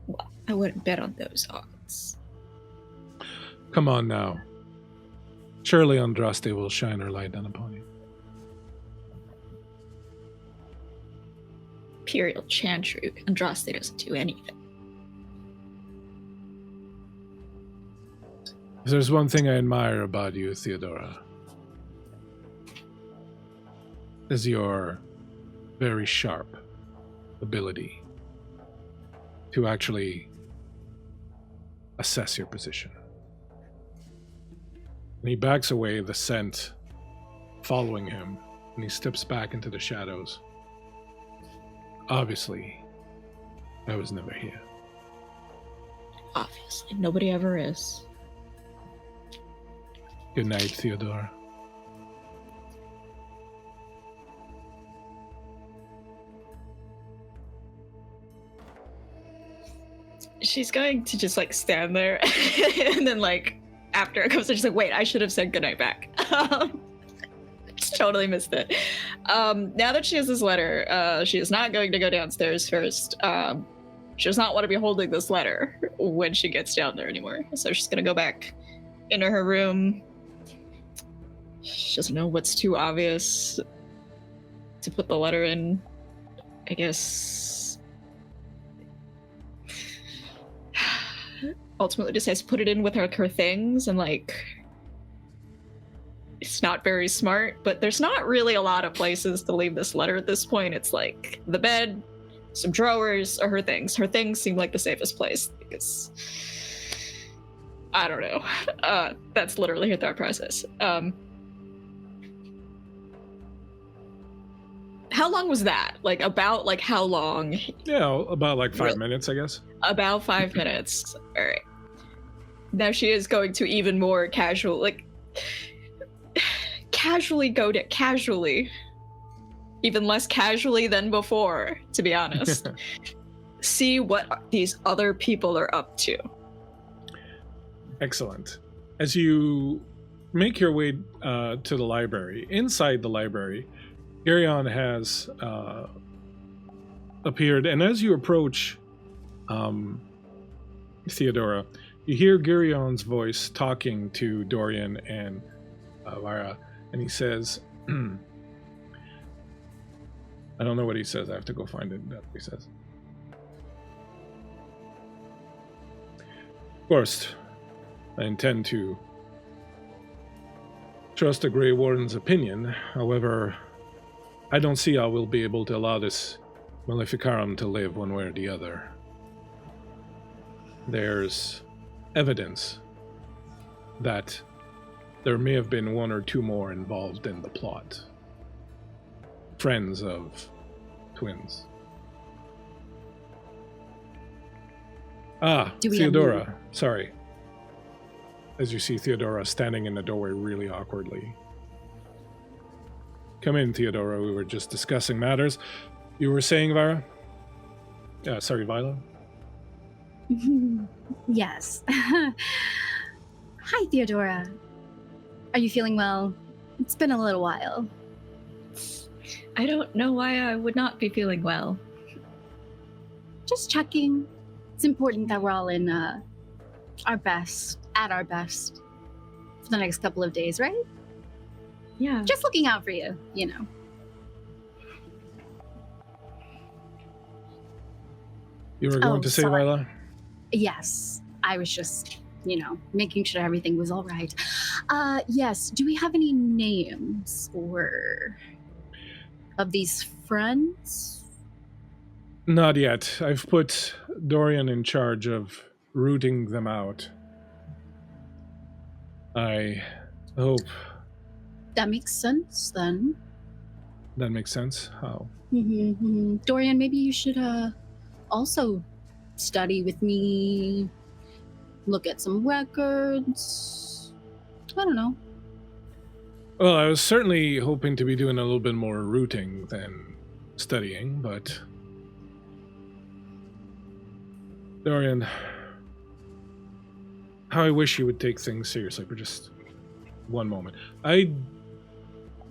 Well, I wouldn't bet on those odds. Come on now. Surely Andraste will shine her light down upon you. Imperial Chantry, Andraste doesn't do anything. If there's one thing I admire about you, Theodora, is your very sharp ability to actually assess your position. And he backs away, the scent following him, and he steps back into the shadows. Obviously, I was never here. Obviously, nobody ever is. Good night, Theodora. She's going to just stand there and then after it comes, she's like, wait, I should have said goodnight back. Just totally missed it. Now that she has this letter, she is not going to go downstairs first. She does not want to be holding this letter when she gets down there anymore. So she's going to go back into her room. She doesn't know what's too obvious to put the letter in. I guess ultimately decides to put it in with her things, and it's not very smart, but there's not really a lot of places to leave this letter at this point. It's the bed, some drawers, or her things. Her things seem like the safest place because I don't know. That's literally her thought process. How long was that? About how long? Yeah, about 5 minutes, I guess. About 5 minutes. All right. Now she is going to even more casually go to casually, even less casually than before, to be honest. see what these other people are up to. Excellent. As you make your way to the library, inside the library, Gereon has appeared, and as you approach Theodora, you hear Gereon's voice talking to Dorian and Lyra, and he says, I don't know what he says. I have to go find it. That's what he says. First, I intend to trust the Grey Warden's opinion. However, I don't see how we'll be able to allow this Maleficarum to live one way or the other. There's evidence that there may have been one or two more involved in the plot. Friends of twins. Theodora. Sorry. As you see Theodora standing in the doorway really awkwardly. Come in, Theodora. We were just discussing matters. You were saying, Vila? Yes. Hi, Theodora. Are you feeling well? It's been a little while. I don't know why I would not be feeling well. Just checking. It's important that we're all in our best, at our best, for the next couple of days, right? Yeah. Just looking out for you, you know. You were going to say, sorry. Vila? Yes. I was just, making sure everything was all right. Yes. Do we have any names or of these friends? Not yet. I've put Dorian in charge of rooting them out. I hope... That makes sense, then. That makes sense? How? Dorian, maybe you should also study with me, look at some records. I don't know. Well, I was certainly hoping to be doing a little bit more rooting than studying, but... Dorian, how I wish you would take things seriously for just one moment. I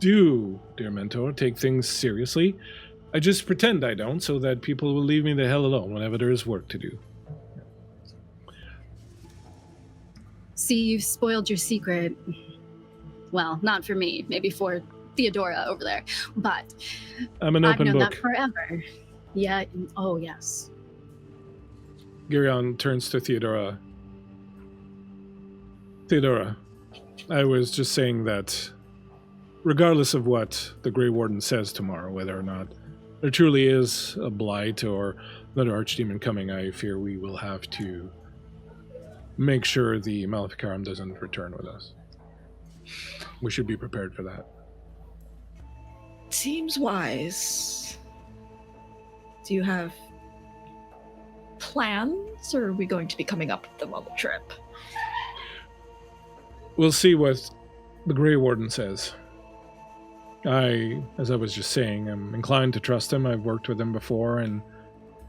do, dear mentor, take things seriously. I just pretend I don't, so that people will leave me the hell alone whenever there is work to do. See, you've spoiled your secret. Well, not for me, maybe for Theodora over there, but I'm an open I've known book. that forever. Yeah, oh yes. Gereon turns to Theodora. Theodora, I was just saying that regardless of what the Grey Warden says tomorrow, whether or not there truly is a Blight or another Archdaemon coming, I fear we will have to make sure the Maleficarum doesn't return with us. We should be prepared for that. Seems wise. Do you have plans, or are we going to be coming up with them on the trip? We'll see what the Grey Warden says. As I was just saying, I'm inclined to trust him. I've worked with him before, and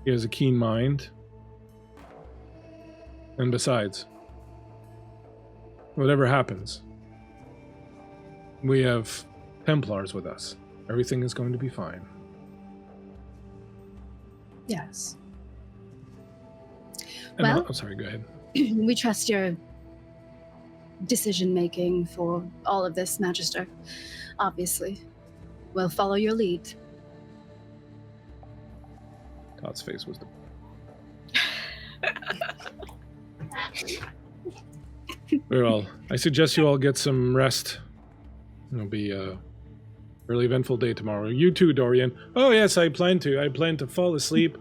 he has a keen mind. And besides, whatever happens, we have Templars with us. Everything is going to be fine. Yes. And Well- I'm sorry, go ahead. We trust your decision-making for all of this, Magister. Obviously. We'll follow your lead. Todd's face was Very well. I suggest you all get some rest. It'll be a really eventful day tomorrow. You too, Dorian. Oh yes, I plan to. I plan to fall asleep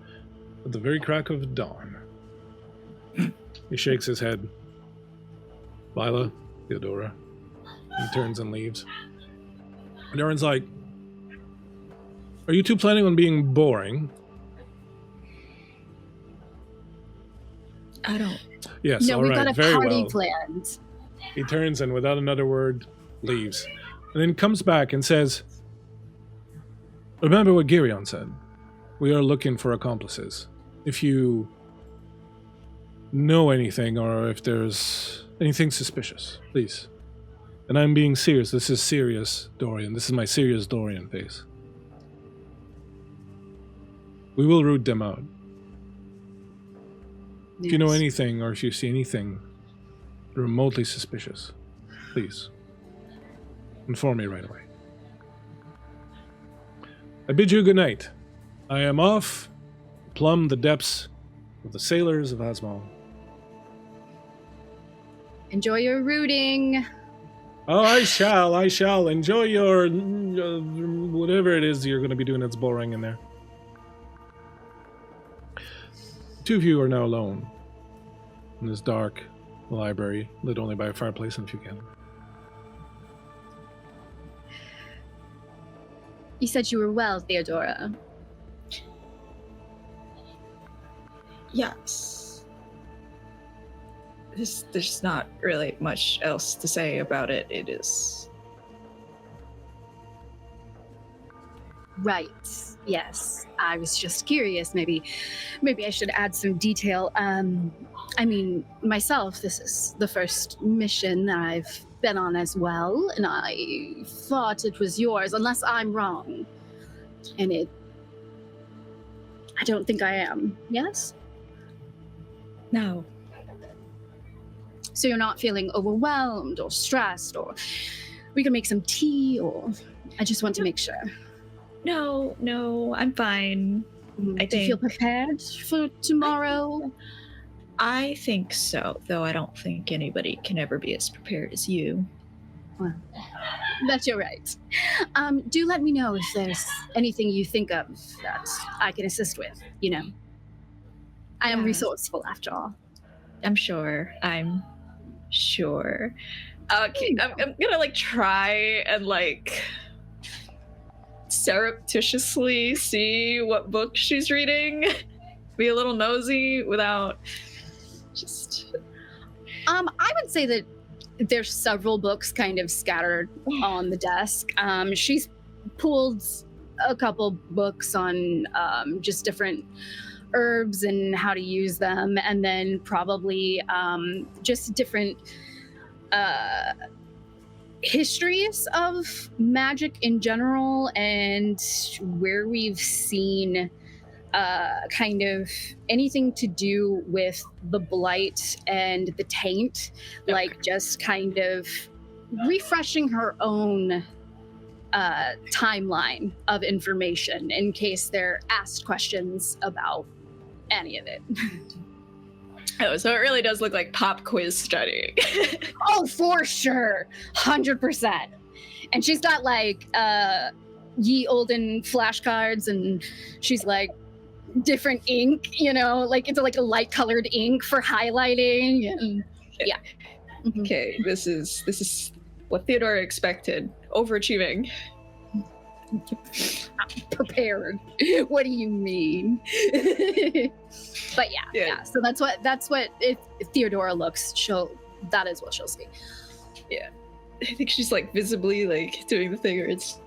at the very crack of dawn. He shakes his head. Vila, Theodora. He turns and leaves. And Dorian's like, are you two planning on being boring? I don't. Yes, No, all we've right, got a very party well. planned. He turns and without another word, leaves. And then comes back and says, remember what Gereon said. We are looking for accomplices. if you know anything or if there's anything suspicious, please. And I'm being serious. This is serious, Dorian. This is my serious Dorian face. We will root them out. If you know anything or if you see anything remotely suspicious, please inform me right away. I bid you good night. I am off to plumb the depths of the sailors of Hasmal. Enjoy your rooting. Oh, I shall. Enjoy your whatever it is you're going to be doing that's boring in there. Two of you are now alone in this dark library, lit only by a fireplace and a few candles. You said you were well, Theodora. Yes. There's not really much else to say about it. It is... Right. Yes. I was just curious. Maybe I should add some detail. I mean, myself, this is the first mission that I've been on as well, and I thought it was yours, unless I'm wrong. And I don't think I am. Yes? No. So you're not feeling overwhelmed or stressed, or we can make some tea, or I just want to make sure. No, I'm fine. Do you feel prepared for tomorrow? I think so, though I don't think anybody can ever be as prepared as you. Well, that's you're right. Do let me know if there's anything you think of that I can assist with, you know. I am resourceful after all. I'm sure. Okay, I'm gonna try and surreptitiously see what book she's reading. Be a little nosy without just... I would say that there's several books kind of scattered on the desk. She's pulled a couple books on just different herbs and how to use them, and then probably just different histories of magic in general, and where we've seen kind of anything to do with the Blight and the Taint, just kind of refreshing her own timeline of information in case they're asked questions about any of it. Oh, so it really does look like pop quiz studying. Oh, for sure. 100%. And she's got ye olden flashcards, and she's different ink, it's a light colored ink for highlighting, and yeah. Okay, this is what Theodora expected. Overachieving. Prepared. What do you mean? But yeah. So that's what if Theodora looks, that is what she'll see. Yeah. I think she's visibly doing the thing, or it's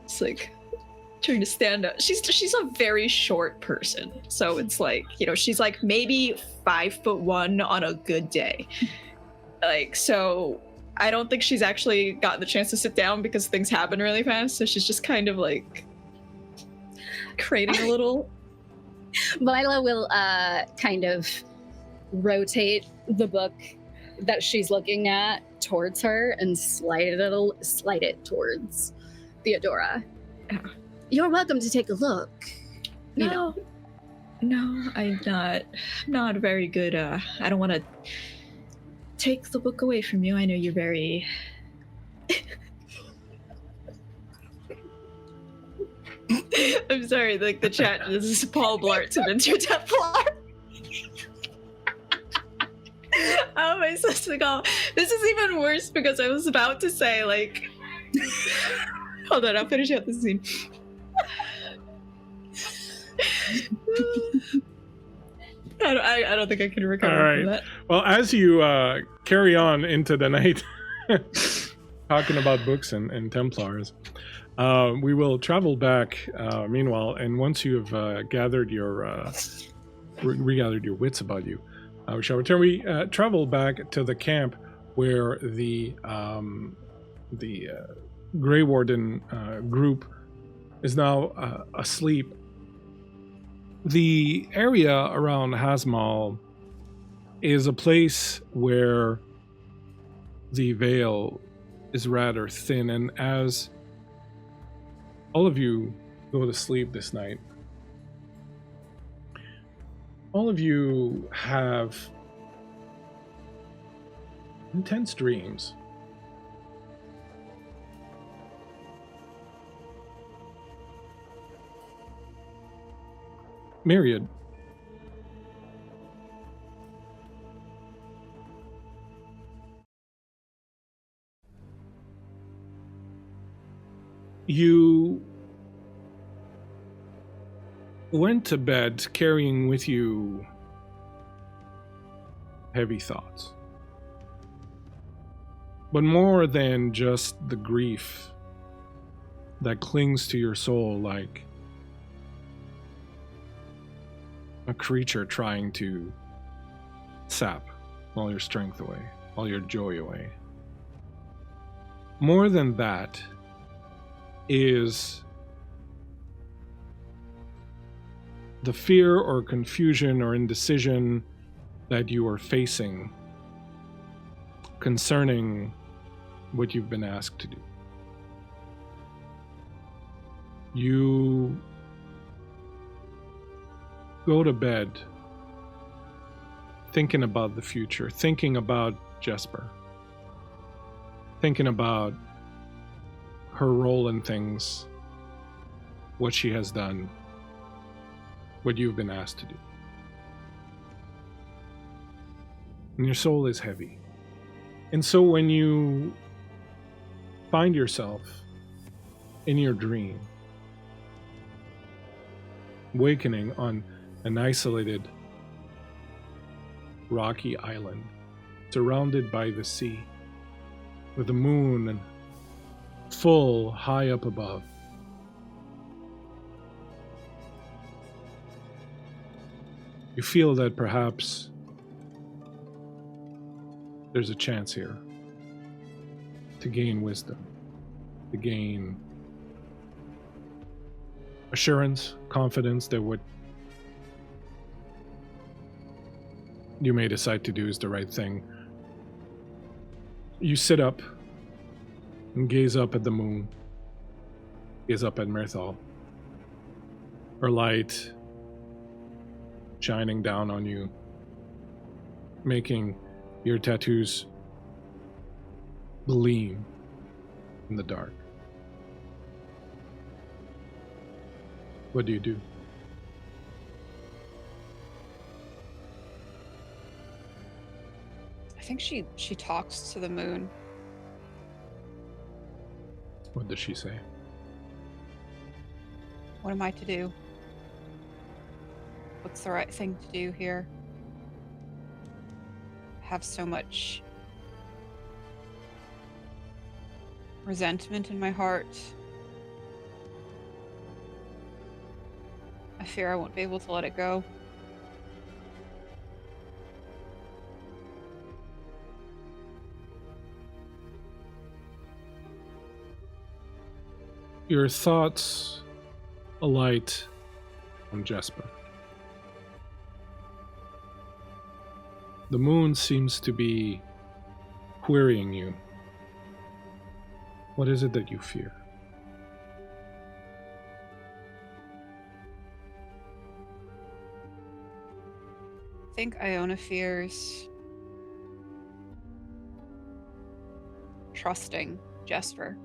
trying to stand up. She's a very short person, so it's she's maybe 5'1" on a good day. So I don't think she's actually gotten the chance to sit down because things happen really fast. So she's just kind of craning a little. Lila will kind of rotate the book that she's looking at towards her and slide it towards Theodora. You're welcome to take a look. No, I'm not very good. I don't want to take the book away from you. I know you're very... I'm sorry, the chat, this is Paul Blart to Tevinter Templar. How am I supposed to go? This is even worse because I was about to say, hold on, I'll finish out the scene. I don't think I can recover from that. Well, as you carry on into the night, talking about books and Templars, we will travel back meanwhile, and once you have gathered your regathered your wits about you. We shall return. We travel back to the camp where the Grey Warden group is now asleep. The area around Hasmal is a place where the veil is rather thin, and as all of you go to sleep this night, all of you have intense dreams. Myriad, you went to bed carrying with you heavy thoughts. But more than just the grief that clings to your soul like a creature trying to sap all your strength away, all your joy away. More than that is the fear or confusion or indecision that you are facing concerning what you've been asked to do. You go to bed thinking about the future, thinking about Jesper, thinking about her role in things, what she has done, what you've been asked to do. And your soul is heavy. And so when you find yourself in your dream, awakening on an isolated rocky island, surrounded by the sea, with the moon full high up above, you feel that perhaps there's a chance here to gain wisdom, to gain assurance, confidence that what you may decide to do is the right thing. You sit up and gaze up at the moon, gaze up at Mirthal, her light shining down on you, making your tattoos gleam in the dark. What do you do? I think she talks to the moon. What does she say? What am I to do? What's the right thing to do here? I have so much resentment in my heart. I fear I won't be able to let it go. Your thoughts alight on Jesper. The moon seems to be querying you. What is it that you fear? I think Iona fears trusting Jesper.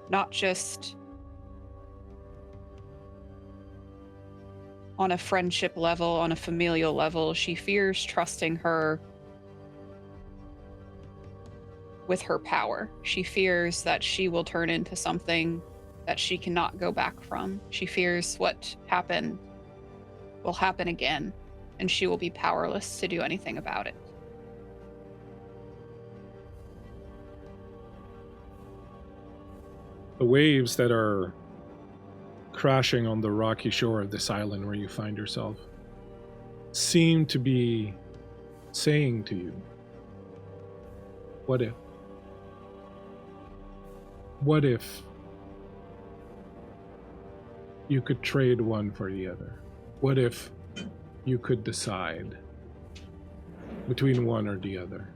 Not just on a friendship level, on a familial level. She fears trusting her with her power. She fears that she will turn into something that she cannot go back from. She fears what happened will happen again, and she will be powerless to do anything about it. The waves that are crashing on the rocky shore of this island where you find yourself seem to be saying to you, what if? What if you could trade one for the other? What if you could decide between one or the other?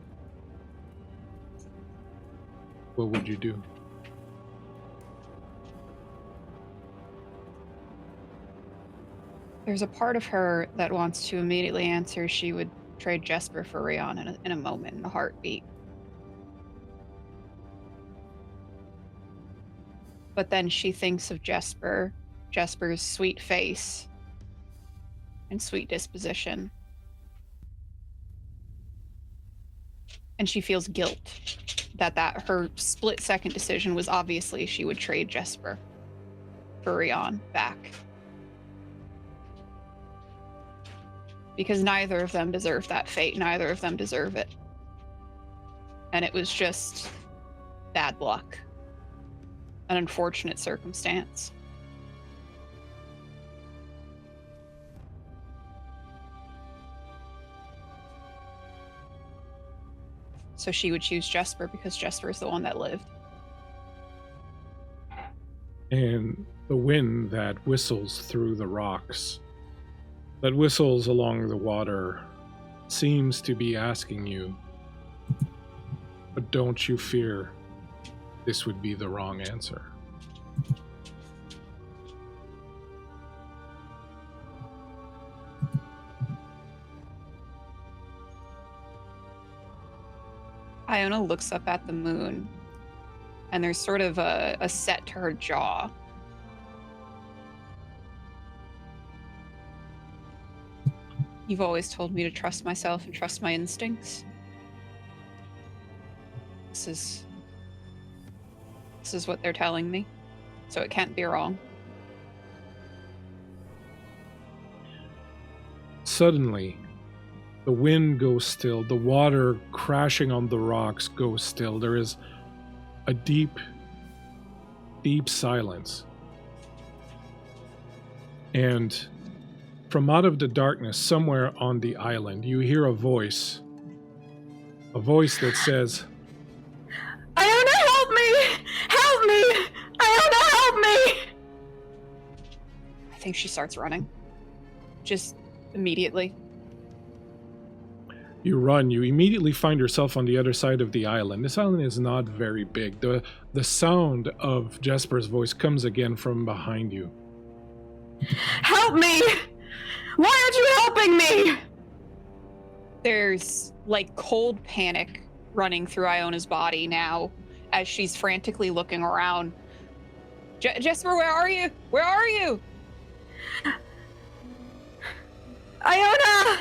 What would you do? There's a part of her that wants to immediately answer she would trade Jesper for Rion in a moment, in a heartbeat. But then she thinks of Jesper's sweet face and sweet disposition. And she feels guilt that her split-second decision was obviously she would trade Jesper for Rion back. Because neither of them deserve that fate. Neither of them deserve it. And it was just bad luck. An unfortunate circumstance. So she would choose Jesper because Jesper is the one that lived. And the wind that whistles through the rocks, that whistles along the water, seems to be asking you, but don't you fear this would be the wrong answer? Iona looks up at the moon, and there's sort of a set to her jaw. You've always told me to trust myself and trust my instincts. This is what they're telling me, so it can't be wrong. Suddenly, the wind goes still. The water crashing on the rocks goes still. There is a deep, deep silence. And from out of the darkness, somewhere on the island, you hear a voice that says, Iona, help me! Help me! Iona, help me! I think she starts running. Just immediately. You run. You immediately find yourself on the other side of the island. This island is not very big. The sound of Jesper's voice comes again from behind you. Help me! Why aren't you helping me? There's like cold panic running through Iona's body now as she's frantically looking around. Jesper, where are you? Where are you? Iona!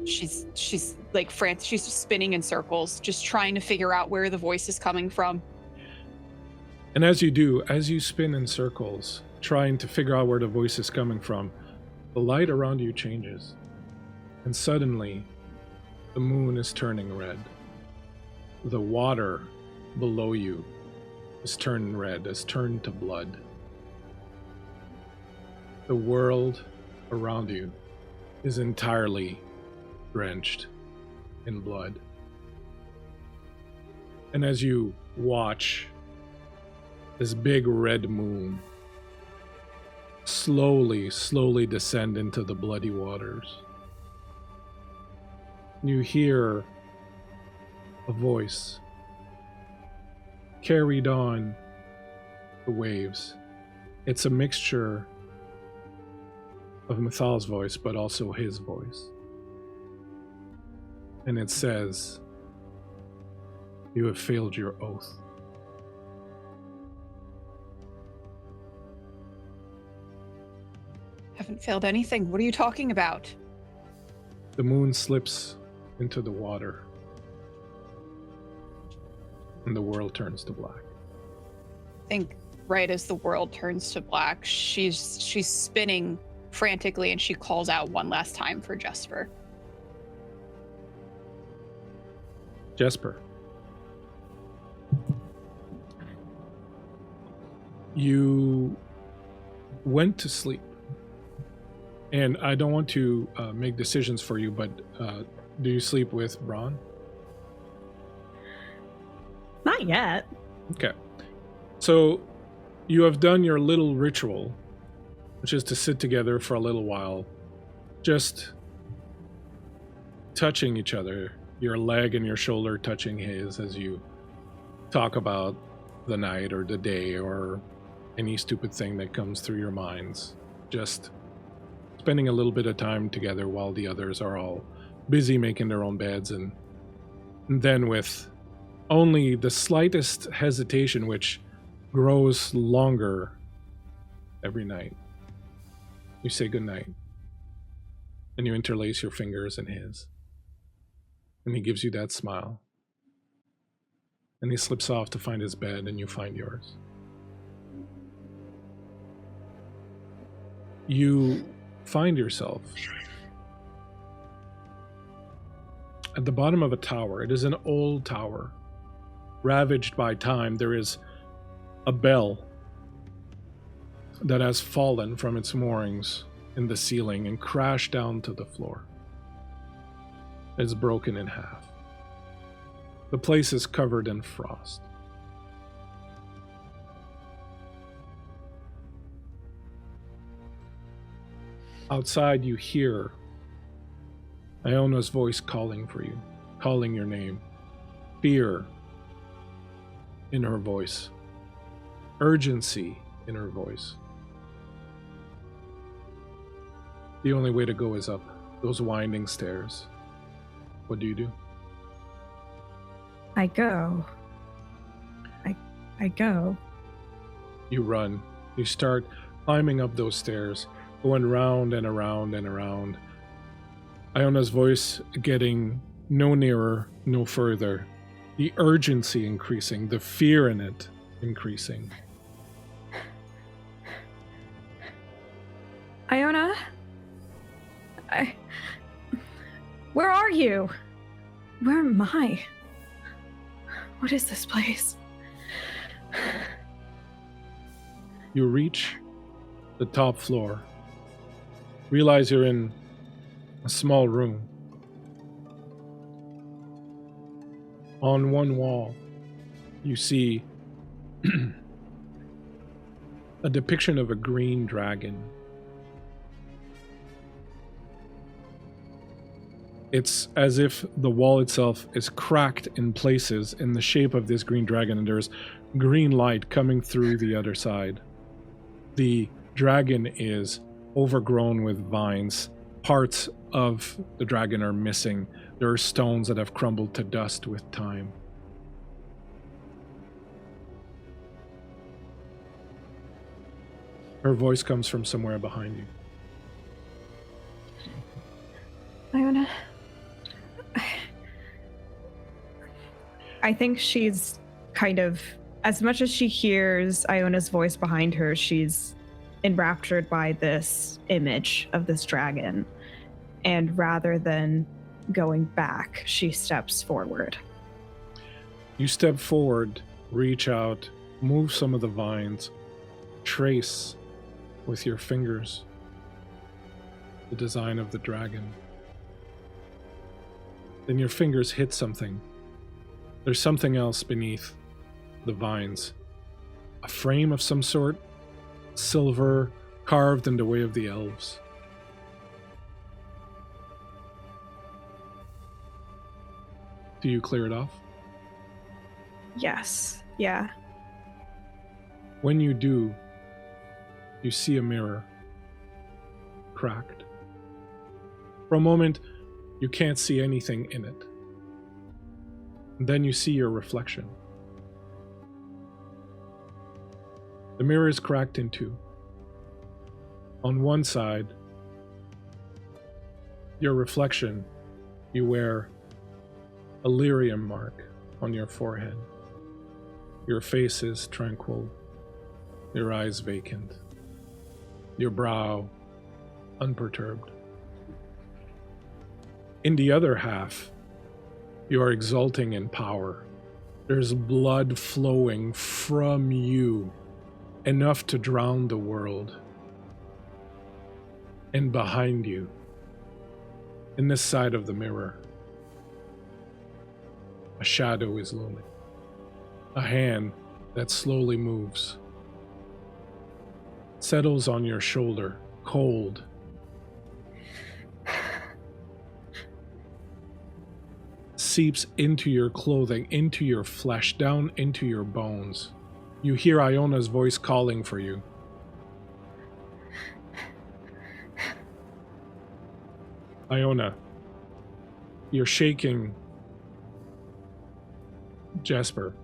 She's like frantic. She's just spinning in circles, just trying to figure out where the voice is coming from. And as you do, as you spin in circles, trying to figure out where the voice is coming from, the light around you changes. And suddenly, the moon is turning red. The water below you is turning red, has turned to blood. The world around you is entirely drenched in blood. And as you watch this big red moon slowly descend into the bloody waters, you hear a voice carried on the waves. It's a mixture of Mithal's voice, but also his voice. And it says, "You have failed your oath." Haven't failed anything. What are you talking about? The moon slips into the water, and the world turns to black. I think right as the world turns to black, she's spinning frantically, and she calls out one last time for Jesper. Jesper, you went to sleep And I don't want to make decisions for you, but do you sleep with Braun? Not yet. Okay. So you have done your little ritual, which is to sit together for a little while, just touching each other, your leg and your shoulder touching his as you talk about the night or the day or any stupid thing that comes through your minds. Just spending a little bit of time together while the others are all busy making their own beds, and then with only the slightest hesitation, which grows longer every night, you say goodnight, and you interlace your fingers in his, and he gives you that smile, and he slips off to find his bed, and you find yours. You find yourself at the bottom of a tower. It is an old tower, ravaged by time. There is a bell that has fallen from its moorings in the ceiling and crashed down to the floor. It's broken in half. The place is covered in frost. Outside, you hear Iona's voice calling for you, calling your name. Fear in her voice. Urgency in her voice. The only way to go is up those winding stairs. What do you do? I go. I go. You run. You start climbing up those stairs, going round and around and around. Iona's voice getting no nearer, no further. The urgency increasing, the fear in it increasing. Iona? Where are you? Where am I? What is this place? You reach the top floor. Realize you're in a small room. On one wall, you see a depiction of a green dragon. It's as if the wall itself is cracked in places in the shape of this green dragon, and there's green light coming through the other side. The dragon is overgrown with vines. Parts of the dragon are missing. There are stones that have crumbled to dust with time. Her voice comes from somewhere behind you. Iona? I think she's kind of, as much as she hears Iona's voice behind her, she's enraptured by this image of this dragon. And rather than going back, she steps forward. You step forward, reach out, move some of the vines, trace with your fingers the design of the dragon. Then your fingers hit something. There's something else beneath the vines. A frame of some sort, silver, carved in the way of the elves. Do you clear it off? Yes. Yeah. When you do, you see a mirror, cracked. For a moment, you can't see anything in it. Then you see your reflection. The mirror is cracked in two. On one side, your reflection, you wear a lyrium mark on your forehead. Your face is tranquil, your eyes vacant, your brow unperturbed. In the other half, you are exulting in power. There's blood flowing from you, enough to drown the world. And behind you, in this side of the mirror, a shadow is looming. A hand that slowly moves, settles on your shoulder, cold. Seeps into your clothing, into your flesh, down into your bones. You hear Iona's voice calling for you. Iona, you're shaking Jesper.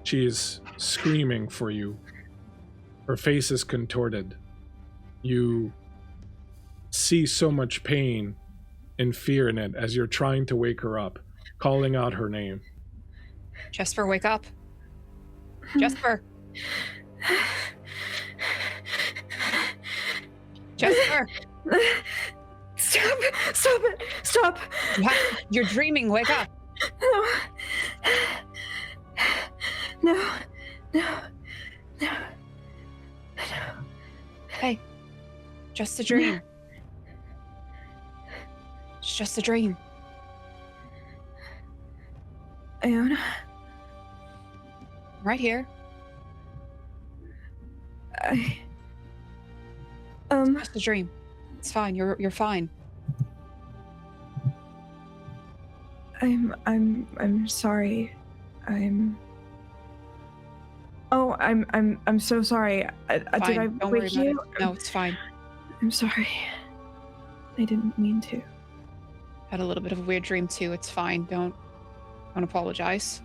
She is screaming for you. Her face is contorted. You see so much pain and fear in it as you're trying to wake her up, calling out her name. Jesper, wake up. Jesper. Jesper. Stop it! Stop! You're dreaming, wake up. No. Hey, just a dream. It's just a dream. Iona? Right here. Just a dream. It's fine. You're fine. I'm sorry. I'm so sorry. Did I Don't worry wake about you? it. No, it's fine. I'm sorry. I didn't mean to. Had a little bit of a weird dream too. It's fine. Don't apologize.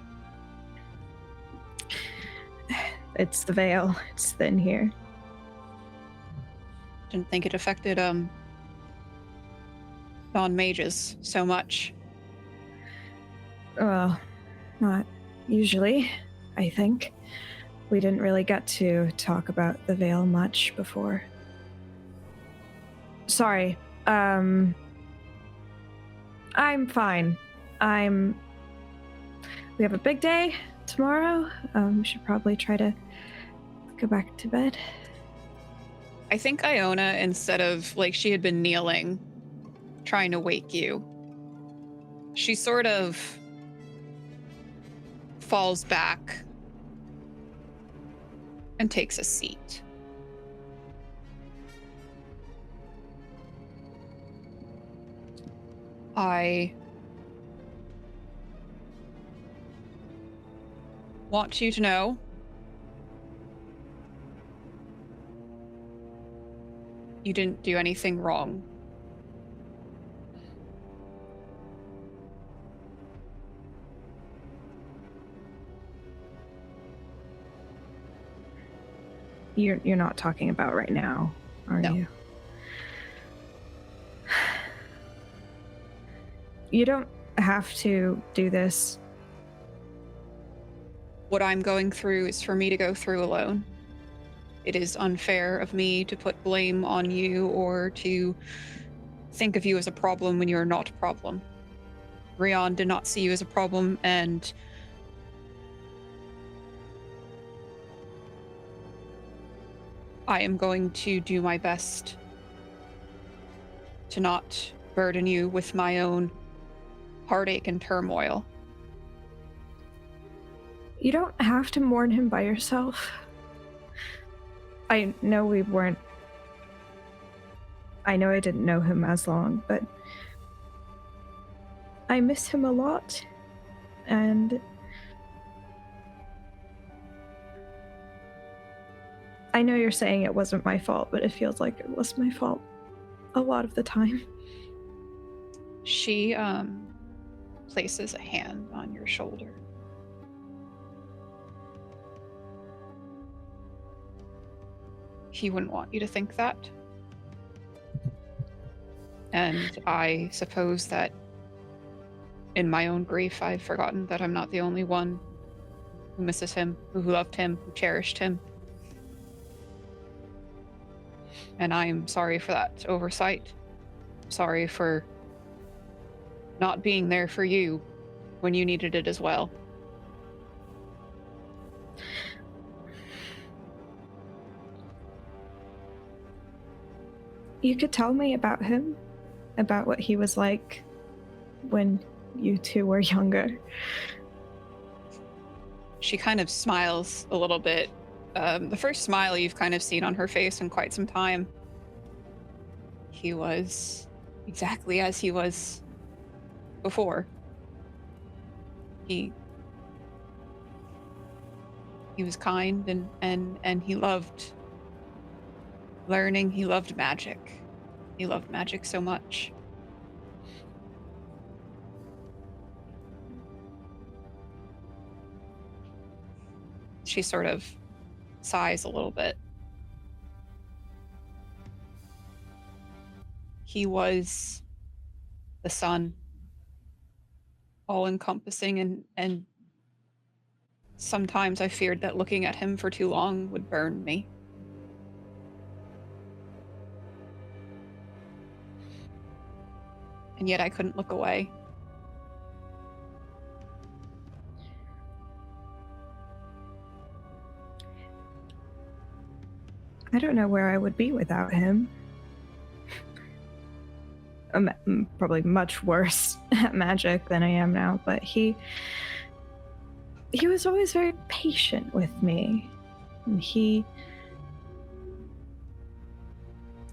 It's the veil. It's thin here. Didn't think it affected non-mages so much. Well, not usually, I think. We didn't really get to talk about the veil much before. Sorry. I'm fine. We have a big day tomorrow. We should probably try to go back to bed. I think Iona, instead of like she had been kneeling, trying to wake you, she sort of falls back and takes a seat. I want you to know you didn't do anything wrong. You're not talking about right now, are No. you? You don't have to do this. What I'm going through is for me to go through alone. It is unfair of me to put blame on you or to think of you as a problem when you're not a problem. Gereon did not see you as a problem, and I am going to do my best to not burden you with my own heartache and turmoil. You don't have to mourn him by yourself. I know we weren't... I know I didn't know him as long, but I miss him a lot, and I know you're saying it wasn't my fault, but it feels like it was my fault a lot of the time. She places a hand on your shoulder. He wouldn't want you to think that. And I suppose that in my own grief, I've forgotten that I'm not the only one who misses him, who loved him, who cherished him. And I'm sorry for that oversight. Sorry for not being there for you when you needed it as well. You could tell me about him, about what he was like when you two were younger. She kind of smiles a little bit. The first smile you've kind of seen on her face in quite some time. He was exactly as he was before. He was kind and he loved learning. He loved magic. He loved magic so much. She sort of sighs a little bit. He was the sun, all-encompassing, and sometimes I feared that looking at him for too long would burn me. And yet I couldn't look away. I don't know where I would be without him. I'm probably much worse at magic than I am now, but he was always very patient with me. And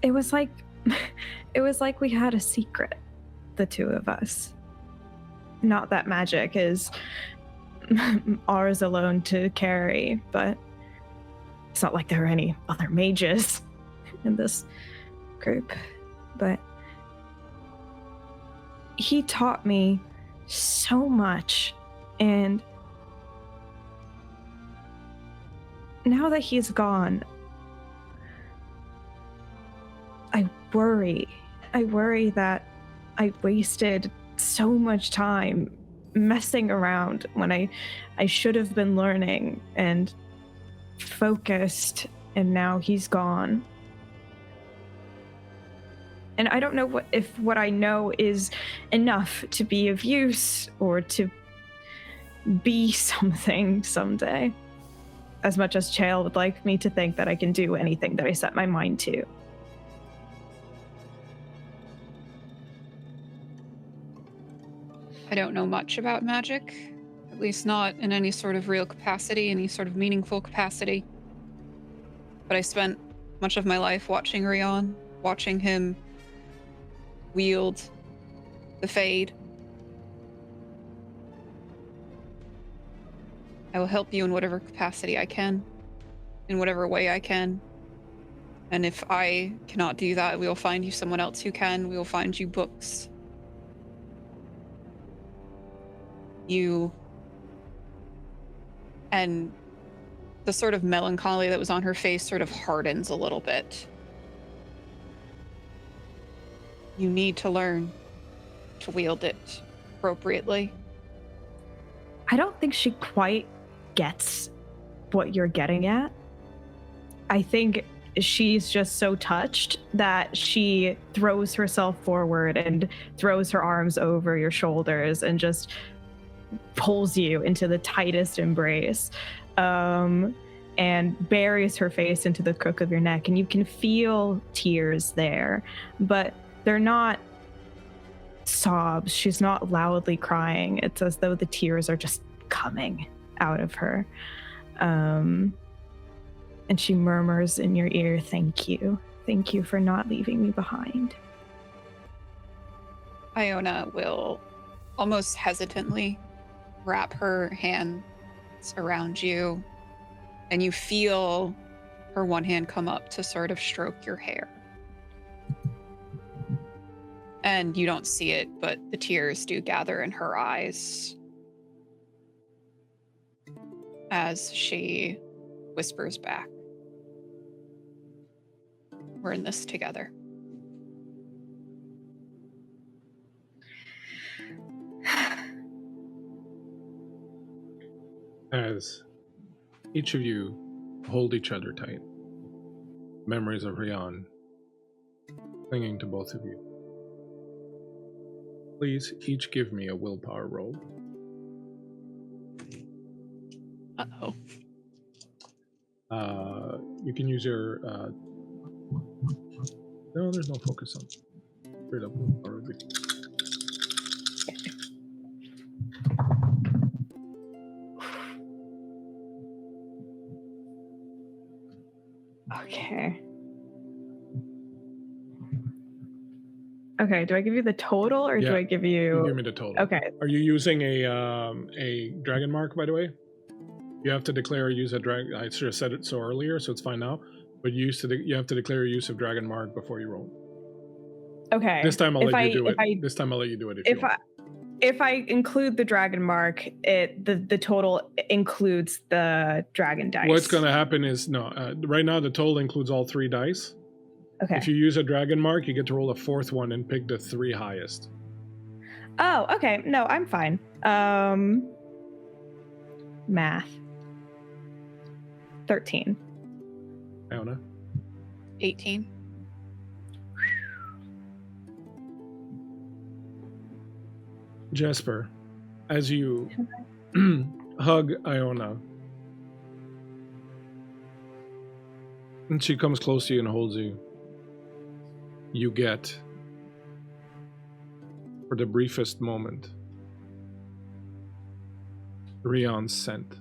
it was like we had a secret, the two of us. Not that magic is ours alone to carry, but it's not like there are any other mages in this group. But he taught me so much, and now that he's gone, I worry that I wasted so much time messing around when I should have been learning and focused, and now he's gone. And I don't know if what I know is enough to be of use or to be something someday. As much as Chael would like me to think that I can do anything that I set my mind to. I don't know much about magic, at least not in any sort of real capacity, any sort of meaningful capacity. But I spent much of my life watching Gereon, watching him wield the Fade. I will help you in whatever capacity I can, in whatever way I can. And if I cannot do that, we will find you someone else who can. We will find you books. And the sort of melancholy that was on her face sort of hardens a little bit. You need to learn to wield it appropriately. I don't think she quite gets what you're getting at. I think she's just so touched that she throws herself forward and throws her arms over your shoulders and just pulls you into the tightest embrace, and buries her face into the crook of your neck, and you can feel tears there, but they're not sobs. She's not loudly crying. It's as though the tears are just coming out of her. And she murmurs in your ear, "Thank you. Thank you for not leaving me behind." Iona will almost hesitantly wrap her hands around you, and you feel her one hand come up to sort of stroke your hair. And you don't see it, but the tears do gather in her eyes as she whispers back, "We're in this together." As each of you hold each other tight, memories of Gereon clinging to both of you. Please each give me a willpower roll. Uh-oh. You can use your No, there's no focus on. Straight up, already. Okay. Okay, do I give you the total or do I give you... You give me the total. Okay. Are you using a dragon mark, by the way? You have to declare or use a dragon... I should have said it so earlier, so it's fine now. But you have to declare your use of dragon mark before you roll. Okay. This time I'll let you do it. This time I'll let you do it if I include the dragon mark, the total includes the dragon dice. What's going to happen is, right now the total includes all 3 dice. Okay. If you use a dragon mark, you get to roll a 4th one and pick the 3 highest. Oh, okay. No, I'm fine. Math. 13. Iona? 18. Jesper, as you hug Iona, and she comes close to you and holds you, you get, for the briefest moment, Rion's scent.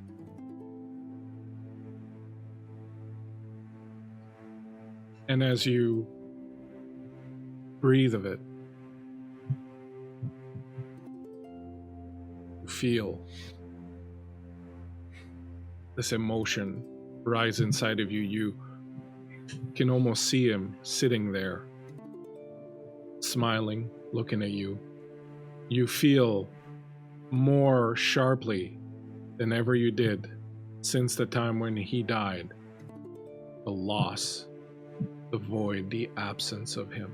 And as you breathe of it, you feel this emotion rise inside of you. You can almost see him sitting there, smiling, looking at you. You feel more sharply than ever you did since the time when he died. The loss, the void, the absence of him.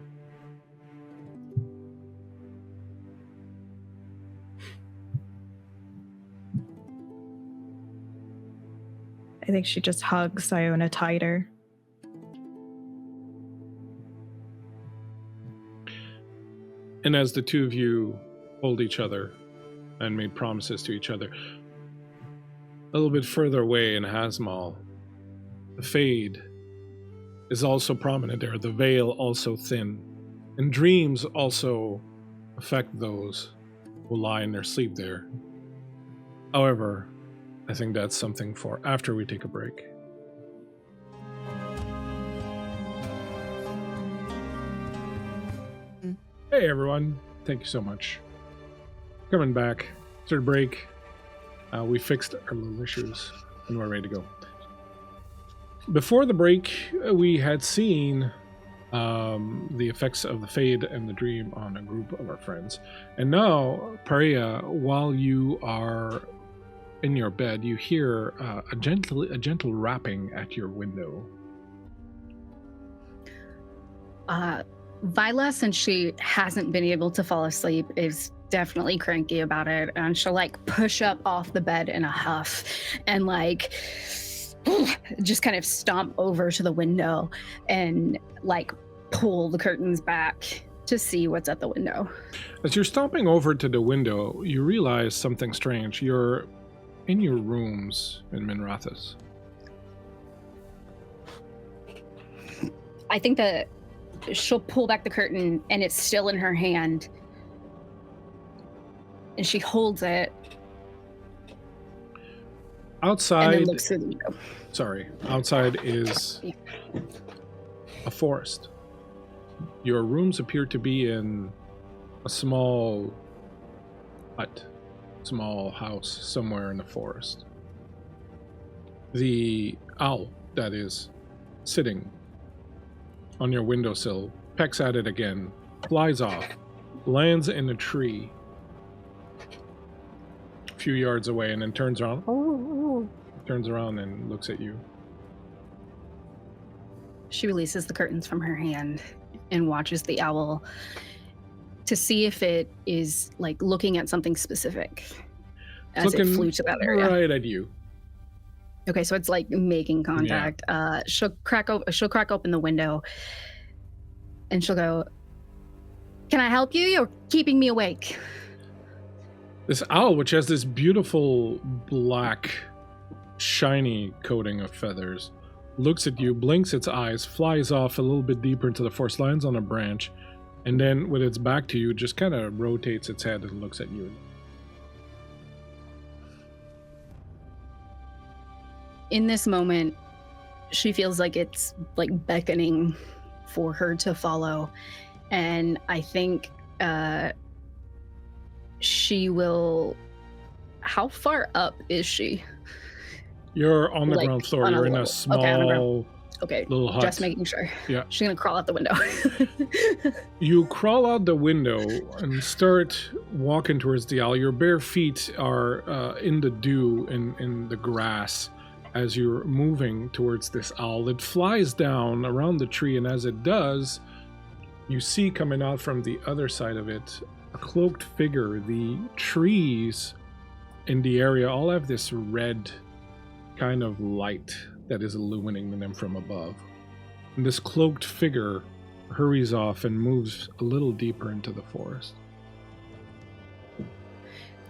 I think she just hugs Iona tighter. And as the two of you hold each other and made promises to each other, a little bit further away in Hasmal, the fade is also prominent there, the veil also thin, and dreams also affect those who lie in their sleep there. However, I think that's something for after we take a break. Hey everyone, thank you so much. Coming back, third break. We fixed our little issues and we're ready to go. Before the break, we had seen the effects of the fade and the dream on a group of our friends. And now, Paria, while you are in your bed, you hear a gentle rapping at your window. Vila, since she hasn't been able to fall asleep, is definitely cranky about it, and she'll like push up off the bed in a huff and like just kind of stomp over to the window and like pull the curtains back to see what's at the window. As you're stomping over to the window, you realize something strange. You're in your rooms in Minrathous. I think that she'll pull back the curtain and it's still in her hand. And she holds it. Outside, and then looks through the window. Sorry, outside is a forest. Your rooms appear to be in a small hut, small house somewhere in the forest. The owl that is sitting on your windowsill pecks at it again, flies off, lands in a tree a few yards away, and then turns around and looks at you. She releases the curtains from her hand and watches the owl to see if it is like looking at something specific as it flew to that area. Right at you. Okay, so it's like making contact. Yeah. She'll crack open the window and she'll go, "Can I help you? You're keeping me awake." This owl, which has this beautiful black shiny coating of feathers, looks at you, blinks its eyes, flies off a little bit deeper into the forest, lands on a branch, and then with its back to you, just kind of rotates its head and looks at you. In this moment, she feels like it's like beckoning for her to follow, and I think she will. How far up is she? You're on the Like, ground floor. on a You're in a level. small Okay, on the ground. Okay, little hut. just making sure. Yeah. She's gonna crawl out the window. You crawl out the window and start walking towards the owl. Your bare feet are in the dew in the grass as you're moving towards this owl. It flies down around the tree, and as it does, you see coming out from the other side of it a cloaked figure. The trees in the area all have this red kind of light that is illuminating them from above. And this cloaked figure hurries off and moves a little deeper into the forest.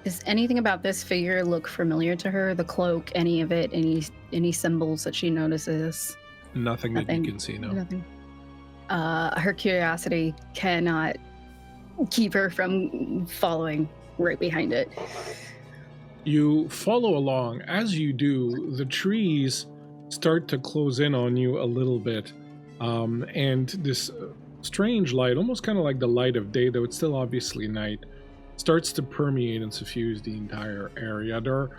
Does anything about this figure look familiar to her? The cloak, any of it, any symbols that she notices? Nothing that you can see, no. Nothing. Her curiosity cannot keep her from following right behind it. You follow along. As you do, the trees start to close in on you a little bit. And this strange light, almost kind of like the light of day, though it's still obviously night, starts to permeate and suffuse the entire area. There are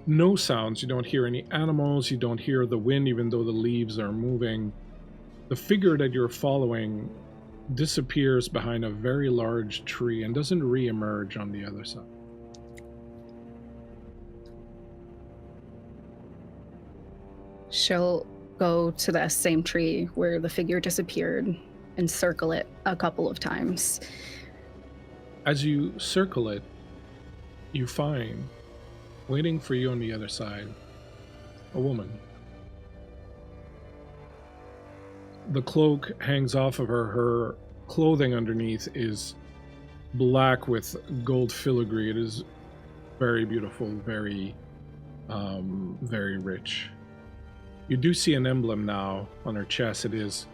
no sounds. You don't hear any animals. You don't hear the wind, even though the leaves are moving. The figure that you're following disappears behind a very large tree and doesn't re-emerge on the other side. She'll go to that same tree where the figure disappeared and circle it a couple of times. As you circle it, you find, waiting for you on the other side, a woman. The cloak hangs off of her. Her clothing underneath is black with gold filigree. It is very beautiful, very rich. You do see an emblem now on her chest. It is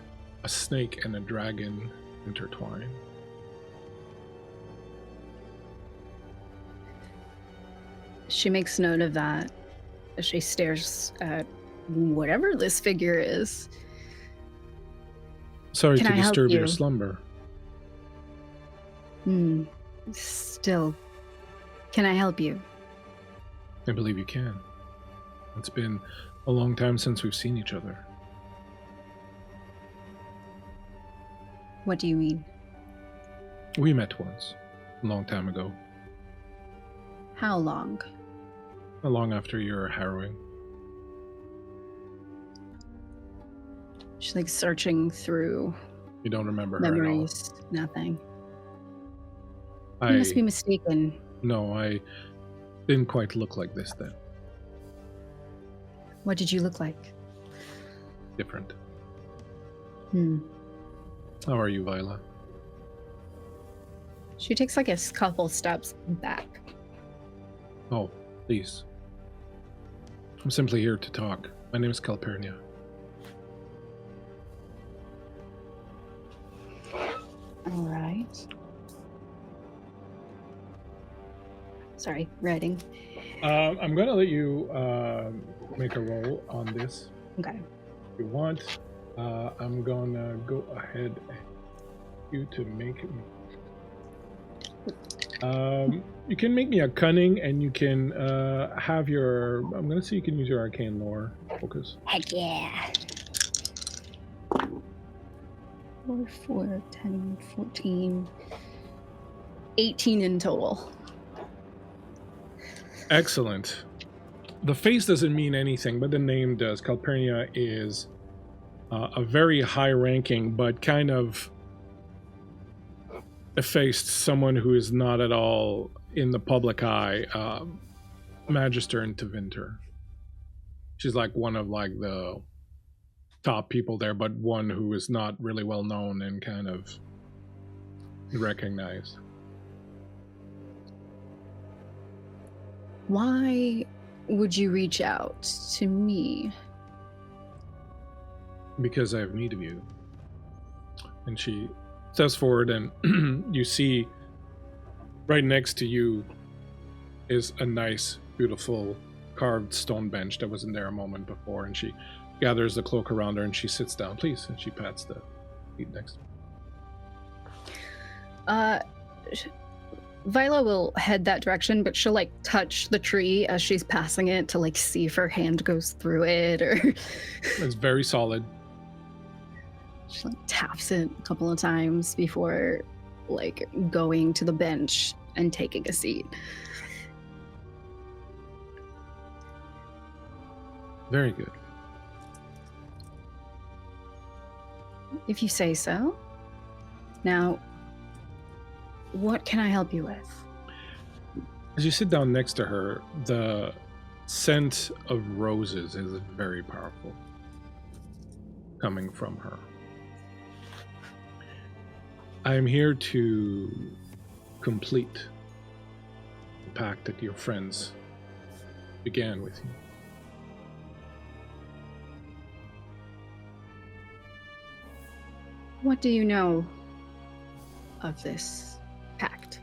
a snake and a dragon intertwined. She makes note of that as she stares at whatever this figure is. Sorry Can to I help disturb your you? slumber. Still, can I help you? I believe you can. It's been a long time since we've seen each other. What do you mean? We met once, a long time ago. How long? Not long after your harrowing. She's like searching through You don't remember memories. Nothing. her at all. You must be mistaken. No, I didn't quite look like this then. What did you look like? Different. Hmm. How are you, Viola? She takes like a couple steps back. Oh, please. I'm simply here to talk. My name is Calpurnia. All right. Sorry, writing. I'm going to let you make a roll on this Okay. if you want. I'm going to go ahead and you to make me. You can make me a cunning, and you can have your. I'm going to see you can use your arcane lore focus. Heck yeah. 4, 10, 14, 18 in total. Excellent. The face doesn't mean anything, but the name does. Calpurnia is a very high-ranking, but kind of effaced, someone who is not at all in the public eye, Magister in Tevinter. She's like one of like the top people there, but one who is not really well known and kind of recognized. Why would you reach out to me? Because I have need of you. And she steps forward, and you see right next to you is a nice, beautiful carved stone bench that wasn't there a moment before, and she gathers the cloak around her and she sits down. Please. And she pats the seat next to her. Viola will head that direction, but she'll like touch the tree as she's passing it to like see if her hand goes through it, or It's very solid. she like taps it a couple of times before like going to the bench and taking a seat. Very good. If you say so. Now, what can I help you with? As you sit down next to her, the scent of roses is very powerful coming from her. I am here to complete the pact that your friends began with you. What do you know of this pact?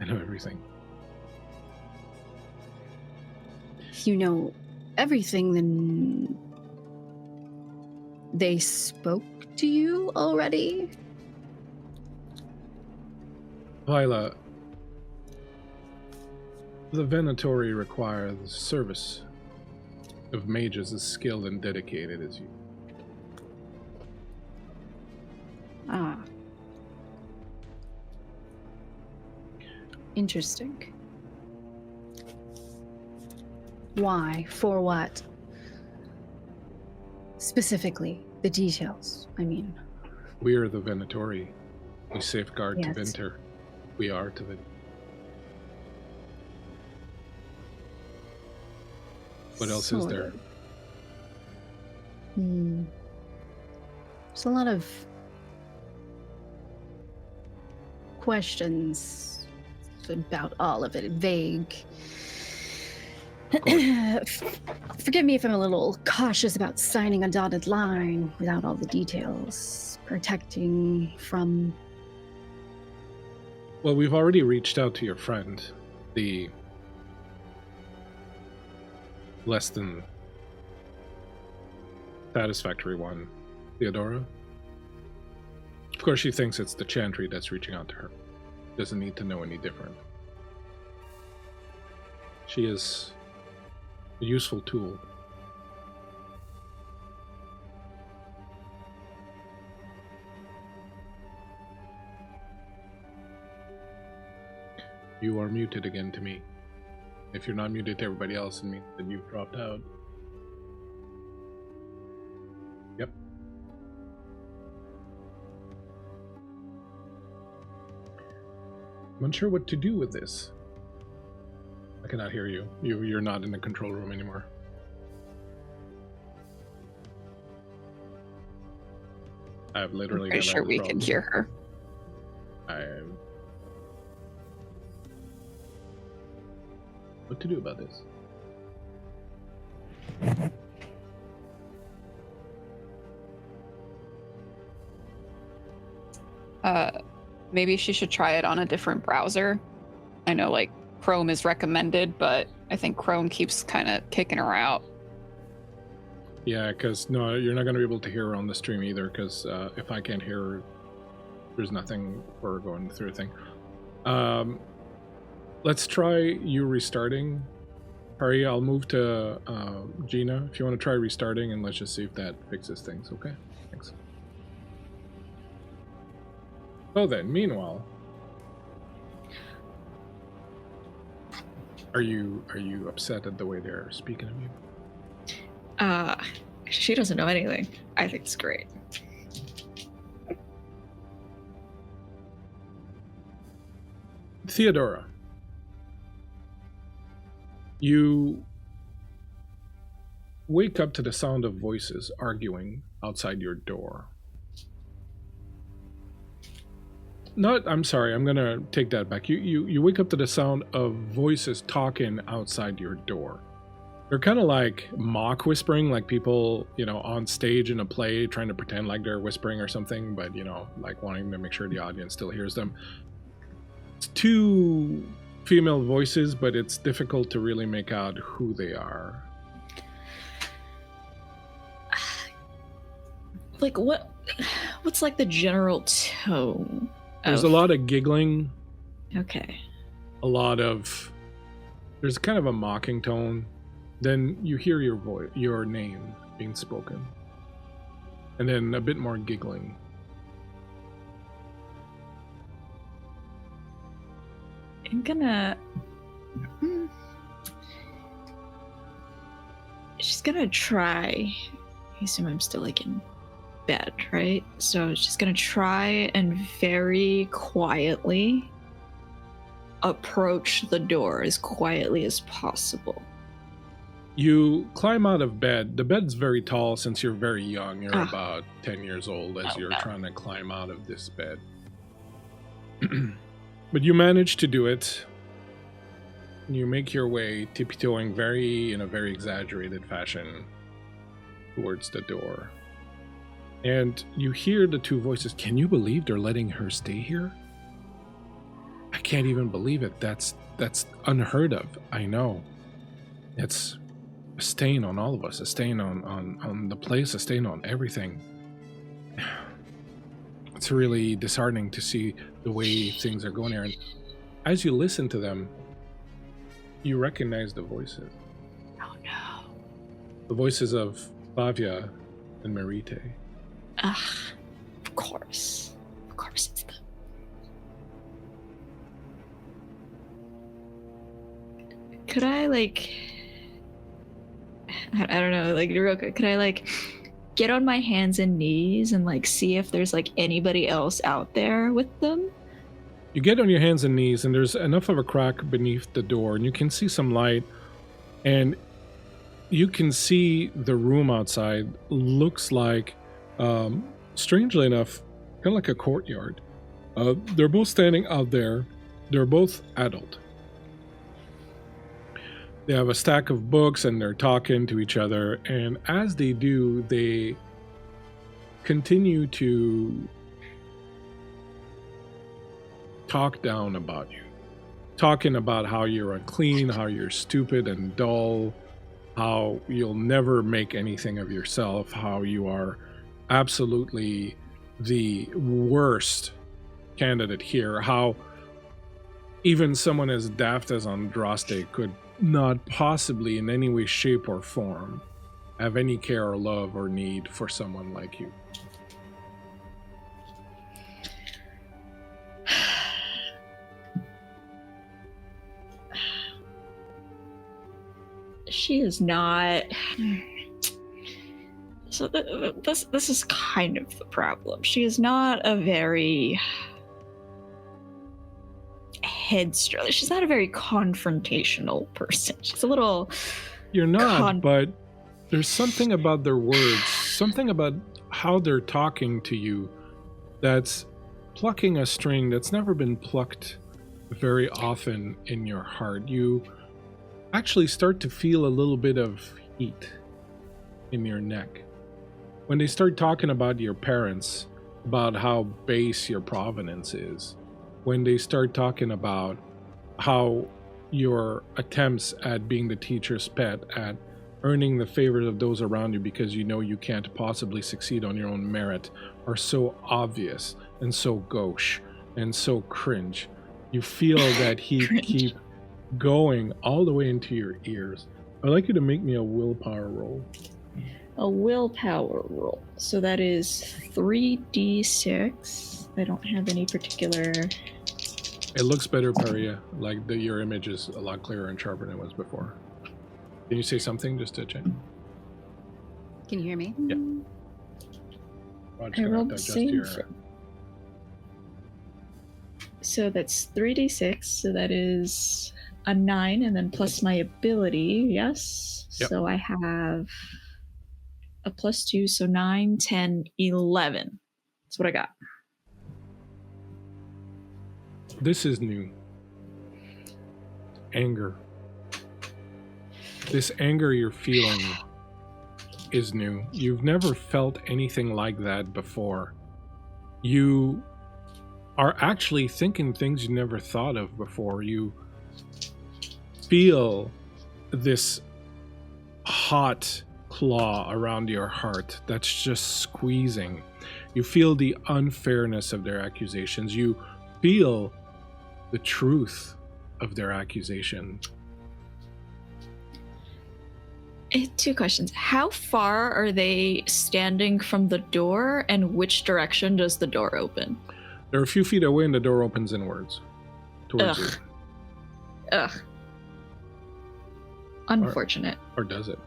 I know everything. If you know everything, then they spoke to you already? Viola, the Venatori require the service of mages as skilled and dedicated as you. Ah. Interesting. Why? For what? Specifically, the details, I mean. We are the Venatori. We safeguard Yes. Tevinter. We are Tevinter. What else is Sort there? of. There's a lot of questions about all of it. Vague. Forgive me if I'm a little cautious about signing a dotted line without all the details. Protecting from... Well, we've already reached out to your friend, the less than satisfactory one, Theodora. Of course, she thinks it's the Chantry that's reaching out to her. Doesn't need to know any different. She is a useful tool. You are muted again to me. If you're not muted to everybody else, it means that you've dropped out. Yep. I'm unsure what to do with this. I cannot hear you. You're not in the control room anymore. I've literally I'm got sure we that can wrong. hear her. I'm... What to do about this? Maybe she should try it on a different browser. I know, like, Chrome is recommended, but I think Chrome keeps kind of kicking her out. Yeah, because no, you're not going to be able to hear her on the stream either, because if I can't hear her, there's nothing for her going through the thing. Let's try you restarting. Harry, I'll move to Gina if you want to try restarting, and let's just see if that fixes things, okay? Thanks. So then, meanwhile, are you upset at the way they're speaking of you? She doesn't know anything. I think it's great. Theodora, you wake up to the sound of voices arguing outside your door. I'm sorry, I'm gonna take that back. You wake up to the sound of voices talking outside your door. They're kind of like mock whispering, like people, on stage in a play trying to pretend like they're whispering or something, but, like wanting to make sure the audience still hears them. It's two female voices, but it's difficult to really make out who they are. Like, what's like the general tone? There's a lot of giggling. Okay. There's kind of a mocking tone. Then you hear your name being spoken. And then a bit more giggling. I'm gonna... She's gonna try... I assume I'm still like in bed, right? So she's gonna try and very quietly approach the door as quietly as possible. You climb out of bed. The bed's very tall since you're very young. You're about 10 years old as you're trying to climb out of this bed. But you manage to do it. You make your way, tiptoeing in a very exaggerated fashion towards the door. And you hear the two voices. Can you believe they're letting her stay here? I can't even believe it. That's unheard of. I know. It's a stain on all of us, a stain on the place, a stain on everything. It's really disheartening to see the way things are going here. And as you listen to them, you recognize the voices. Oh no. The voices of Flavia and Merite. Of course. Of course it's them. Could I, I don't know, real quick, could I, get on my hands and knees and, see if there's, anybody else out there with them? You get on your hands and knees, and there's enough of a crack beneath the door, and you can see some light, and you can see the room outside looks like, strangely enough, kind of like a courtyard. They're both standing out there. They're both adult. They have a stack of books and they're talking to each other. And as they do, they continue to talk down about you. Talking about how you're unclean, how you're stupid and dull, how you'll never make anything of yourself, how you are absolutely the worst candidate here, how even someone as daft as Andraste could not possibly in any way, shape, or form have any care or love or need for someone like you. She is not... So this is kind of the problem. She is not a very headstrong. She's not a very confrontational person. She's a little... You're not, but there's something about their words, something about how they're talking to you that's plucking a string that's never been plucked very often in your heart. You actually start to feel a little bit of heat in your neck. When they start talking about your parents, about how base your provenance is, when they start talking about how your attempts at being the teacher's pet, at earning the favor of those around you because you know you can't possibly succeed on your own merit, are so obvious and so gauche and so cringe. You feel that heat keep going all the way into your ears. I'd like you to make me a willpower roll. A willpower roll. So that is 3d6. I don't have any particular... It looks better, Paria. Like your image is a lot clearer and sharper than it was before. Can you say something just to check? Can you hear me? Yeah. I rolled the same. So that's 3d6. So that is a 9, and then plus my ability. Yes. Yep. So I have a +2. So 9, 10, 11. That's what I got. This is new. Anger. This anger you're feeling is new. You've never felt anything like that before. You are actually thinking things you never thought of before. You feel this hot claw around your heart that's just squeezing. You feel the unfairness of their accusations. You feel the truth of their accusation. 2 questions. How far are they standing from the door, and which direction does the door open? They're a few feet away and the door opens inwards towards you. Ugh. Unfortunate. Or does it?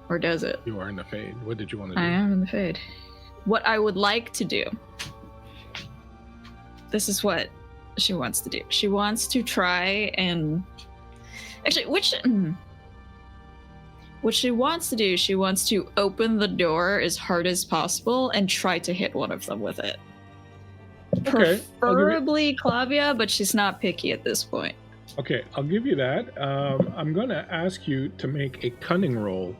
Or does it? You are in the fade. What did you want to do? I am in the fade. What I would like to do. This is what she wants to do. She wants to try and... Actually, what she wants to do, she wants to open the door as hard as possible and try to hit one of them with it. Okay. Preferably Clavia, but she's not picky at this point. Okay, I'll give you that. I'm going to ask you to make a cunning roll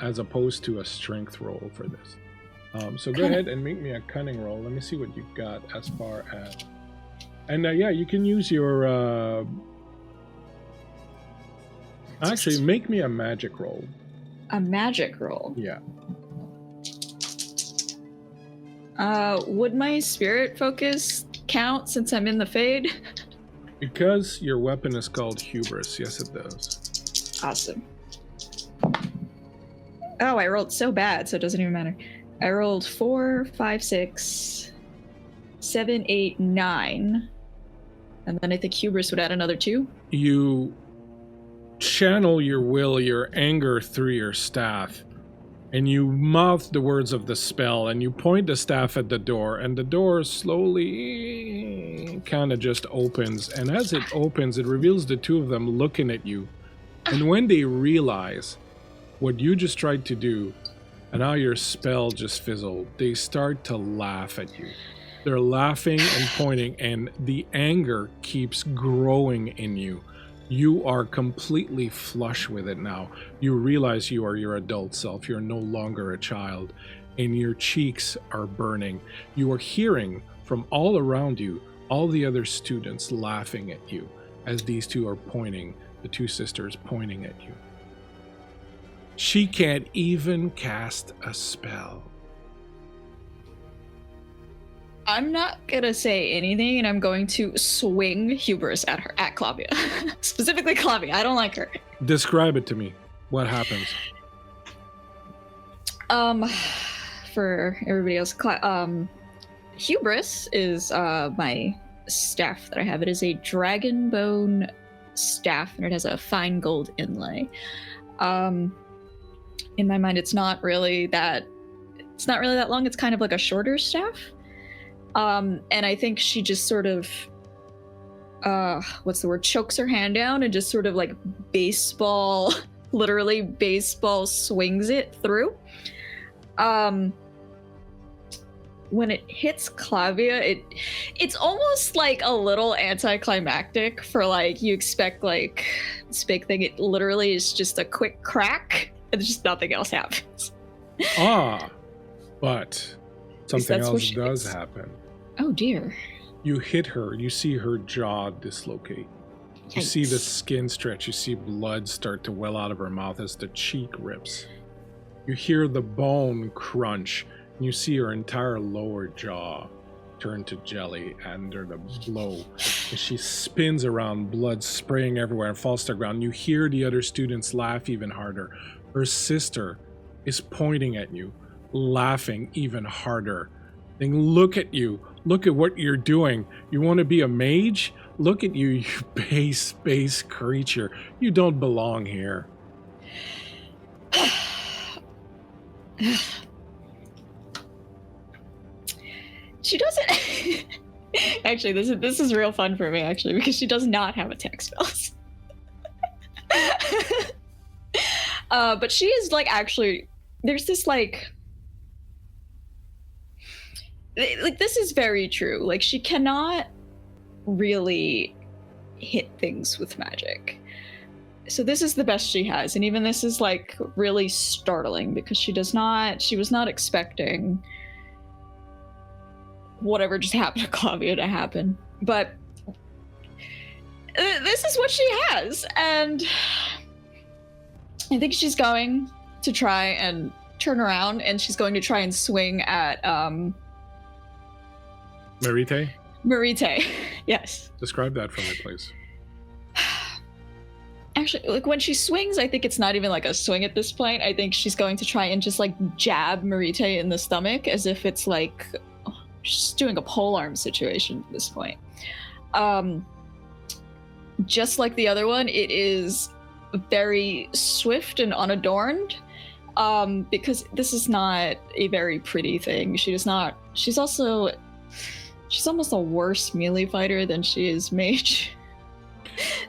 as opposed to a strength roll for this. So go ahead and make me a cunning roll. Let me see what you've got as far as... And yeah, you can use your... Actually, make me a magic roll. A magic roll? Yeah. Would my spirit focus count since I'm in the fade? Because your weapon is called hubris, yes it does. Awesome. Oh, I rolled so bad, so it doesn't even matter. I rolled 4, 5, 6, 7, 8, 9. And then I think hubris would add another 2. You channel your will, your anger through your staff, and you mouth the words of the spell, and you point the staff at the door, and the door slowly kind of just opens. And as it opens, it reveals the two of them looking at you. And when they realize what you just tried to do, and how your spell just fizzled, they start to laugh at you. They're laughing and pointing, and the anger keeps growing in you. You are completely flush with it now. You realize you are your adult self. You're no longer a child, and your cheeks are burning. You are hearing from all around you, all the other students laughing at you as these two are pointing, the two sisters pointing at you. She can't even cast a spell. I'm not gonna say anything, and I'm going to swing hubris at her, at Clavia. Specifically Clavia, I don't like her. Describe it to me. What happens? For everybody else, hubris is my staff that I have. It is a dragon bone staff, and it has a fine gold inlay. In my mind, it's not really that long. It's kind of like a shorter staff. And I think she just sort of, chokes her hand down and just sort of like literally baseball swings it through. When it hits Clavia, it's almost like a little anticlimactic for like, you expect like this big thing. It literally is just a quick crack and just nothing else happens. But something else does happen. Oh dear. You hit her, you see her jaw dislocate. You see the skin stretch, you see blood start to well out of her mouth as the cheek rips. You hear the bone crunch, and you see her entire lower jaw turn to jelly under the blow. And she spins around, blood spraying everywhere, and falls to the ground. You hear the other students laugh even harder. Her sister is pointing at you, laughing even harder. Then look at you. Look at what you're doing. You want to be a mage? Look at you, you base creature. You don't belong here. She doesn't... Actually, this is real fun for me, actually, because she does not have attack spells. But she is, like, actually... There's this, like, this is very true. Like, she cannot really hit things with magic. So this is the best she has, and even this is like really startling because she was not expecting whatever just happened to Clavia to happen. But this is what she has, and I think she's going to try and turn around, and she's going to try and swing at Marite? Marite. Yes. Describe that for me, please. Actually, like when she swings, I think it's not even like a swing at this point. I think she's going to try and just like jab Marite in the stomach as if it's like she's doing a polearm situation at this point. Just like the other one, it is very swift and unadorned, because this is not a very pretty thing. She's almost a worse melee fighter than she is mage.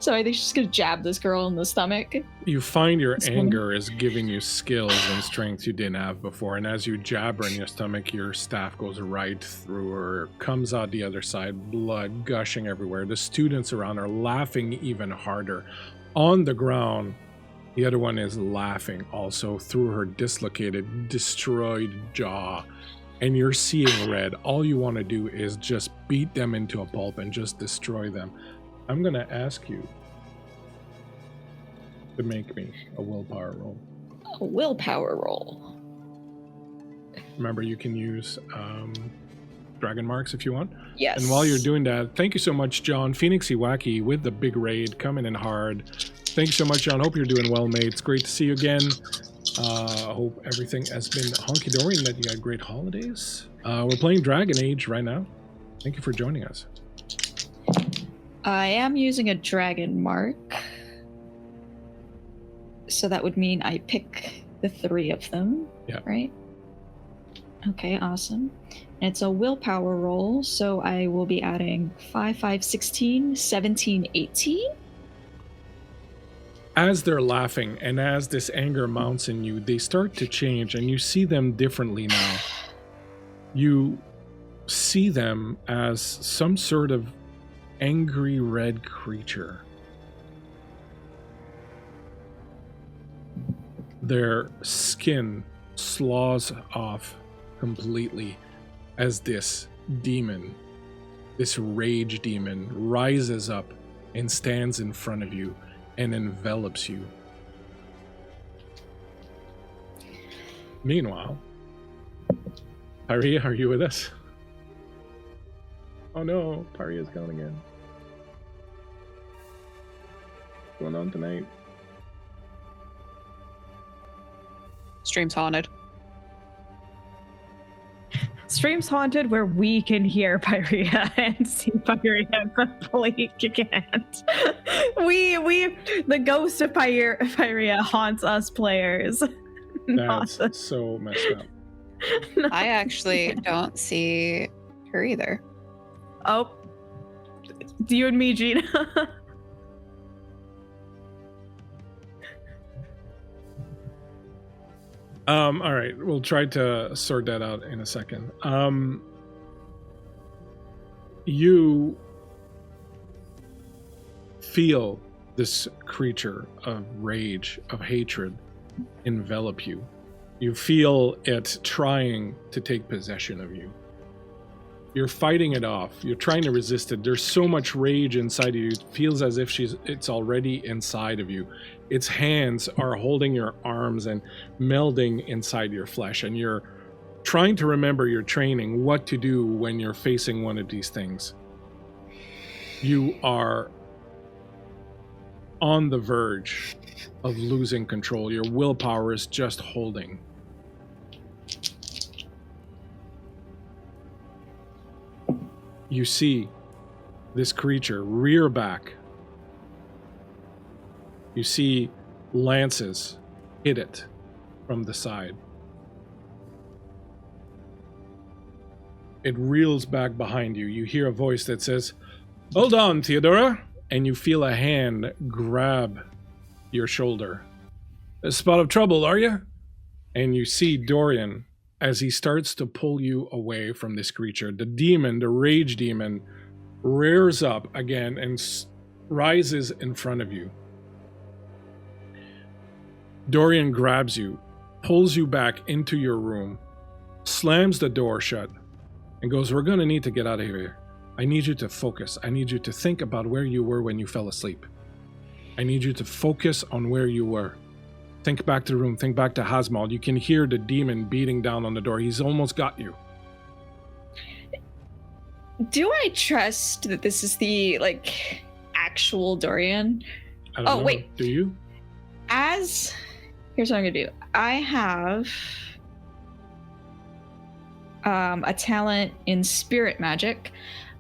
So I think she's gonna jab this girl in the stomach. You find your anger is giving you skills and strength you didn't have before, and as you jab her in your stomach, your staff goes right through her, comes out the other side, blood gushing everywhere. The students around are laughing even harder. On the ground, the other one is laughing also through her dislocated, destroyed jaw. And you're seeing red. All you want to do is just beat them into a pulp and just destroy them. I'm going to ask you to make me a willpower roll. A willpower roll. Remember, you can use dragon marks if you want. Yes. And while you're doing that, thank you so much, John. Phoenixy Wacky with the big raid, coming in hard. Thank you so much, John. Hope you're doing well, mate. It's great to see you again. Hope everything has been honky-dory and that you had great holidays. We're playing Dragon Age right now. Thank you for joining us. I am using a dragon mark. So that would mean I pick the 3 of them. Yeah. Right? Okay, awesome. And it's a willpower roll, so I will be adding 5, 5, 16, 17, 18. As they're laughing and as this anger mounts in you, they start to change and you see them differently now. You see them as some sort of angry red creature. Their skin sloughs off completely as this demon, this rage demon, rises up and stands in front of you and envelops you. Meanwhile, Pyria, are you with us? Oh no, Pyria's gone again. What's going on tonight? Stream's haunted. Stream's haunted where we can hear Pyria and see Pyria, but Blake can't. The ghost of Pyria haunts us players. That's so messed up. I actually don't see her either. Oh, it's you and me, Gina. All right, we'll try to sort that out in a second. You feel this creature of rage, of hatred, envelop you. You feel it trying to take possession of you. You're fighting it off. You're trying to resist it. There's so much rage inside of you. It feels as if it's already inside of you. Its hands are holding your arms and melding inside your flesh. And you're trying to remember your training, what to do when you're facing one of these things. You are on the verge of losing control. Your willpower is just holding. You see this creature rear back. You see lances hit it from the side. It reels back behind you. You hear a voice that says, "Hold on, Theodora," and you feel a hand grab your shoulder. "A spot of trouble, are you?" And you see Dorian as he starts to pull you away from this creature. The demon, the rage demon, rears up again and rises in front of you. Dorian grabs you, pulls you back into your room, slams the door shut, and goes, "We're going to need to get out of here. I need you to focus. I need you to think about where you were when you fell asleep. I need you to focus on where you were. Think back to the room. Think back to Hasmal. You can hear the demon beating down on the door. He's almost got you." Do I trust that this is the, like, actual Dorian? I don't know. Wait. Do you? Here's what I'm gonna do. I have a talent in spirit magic.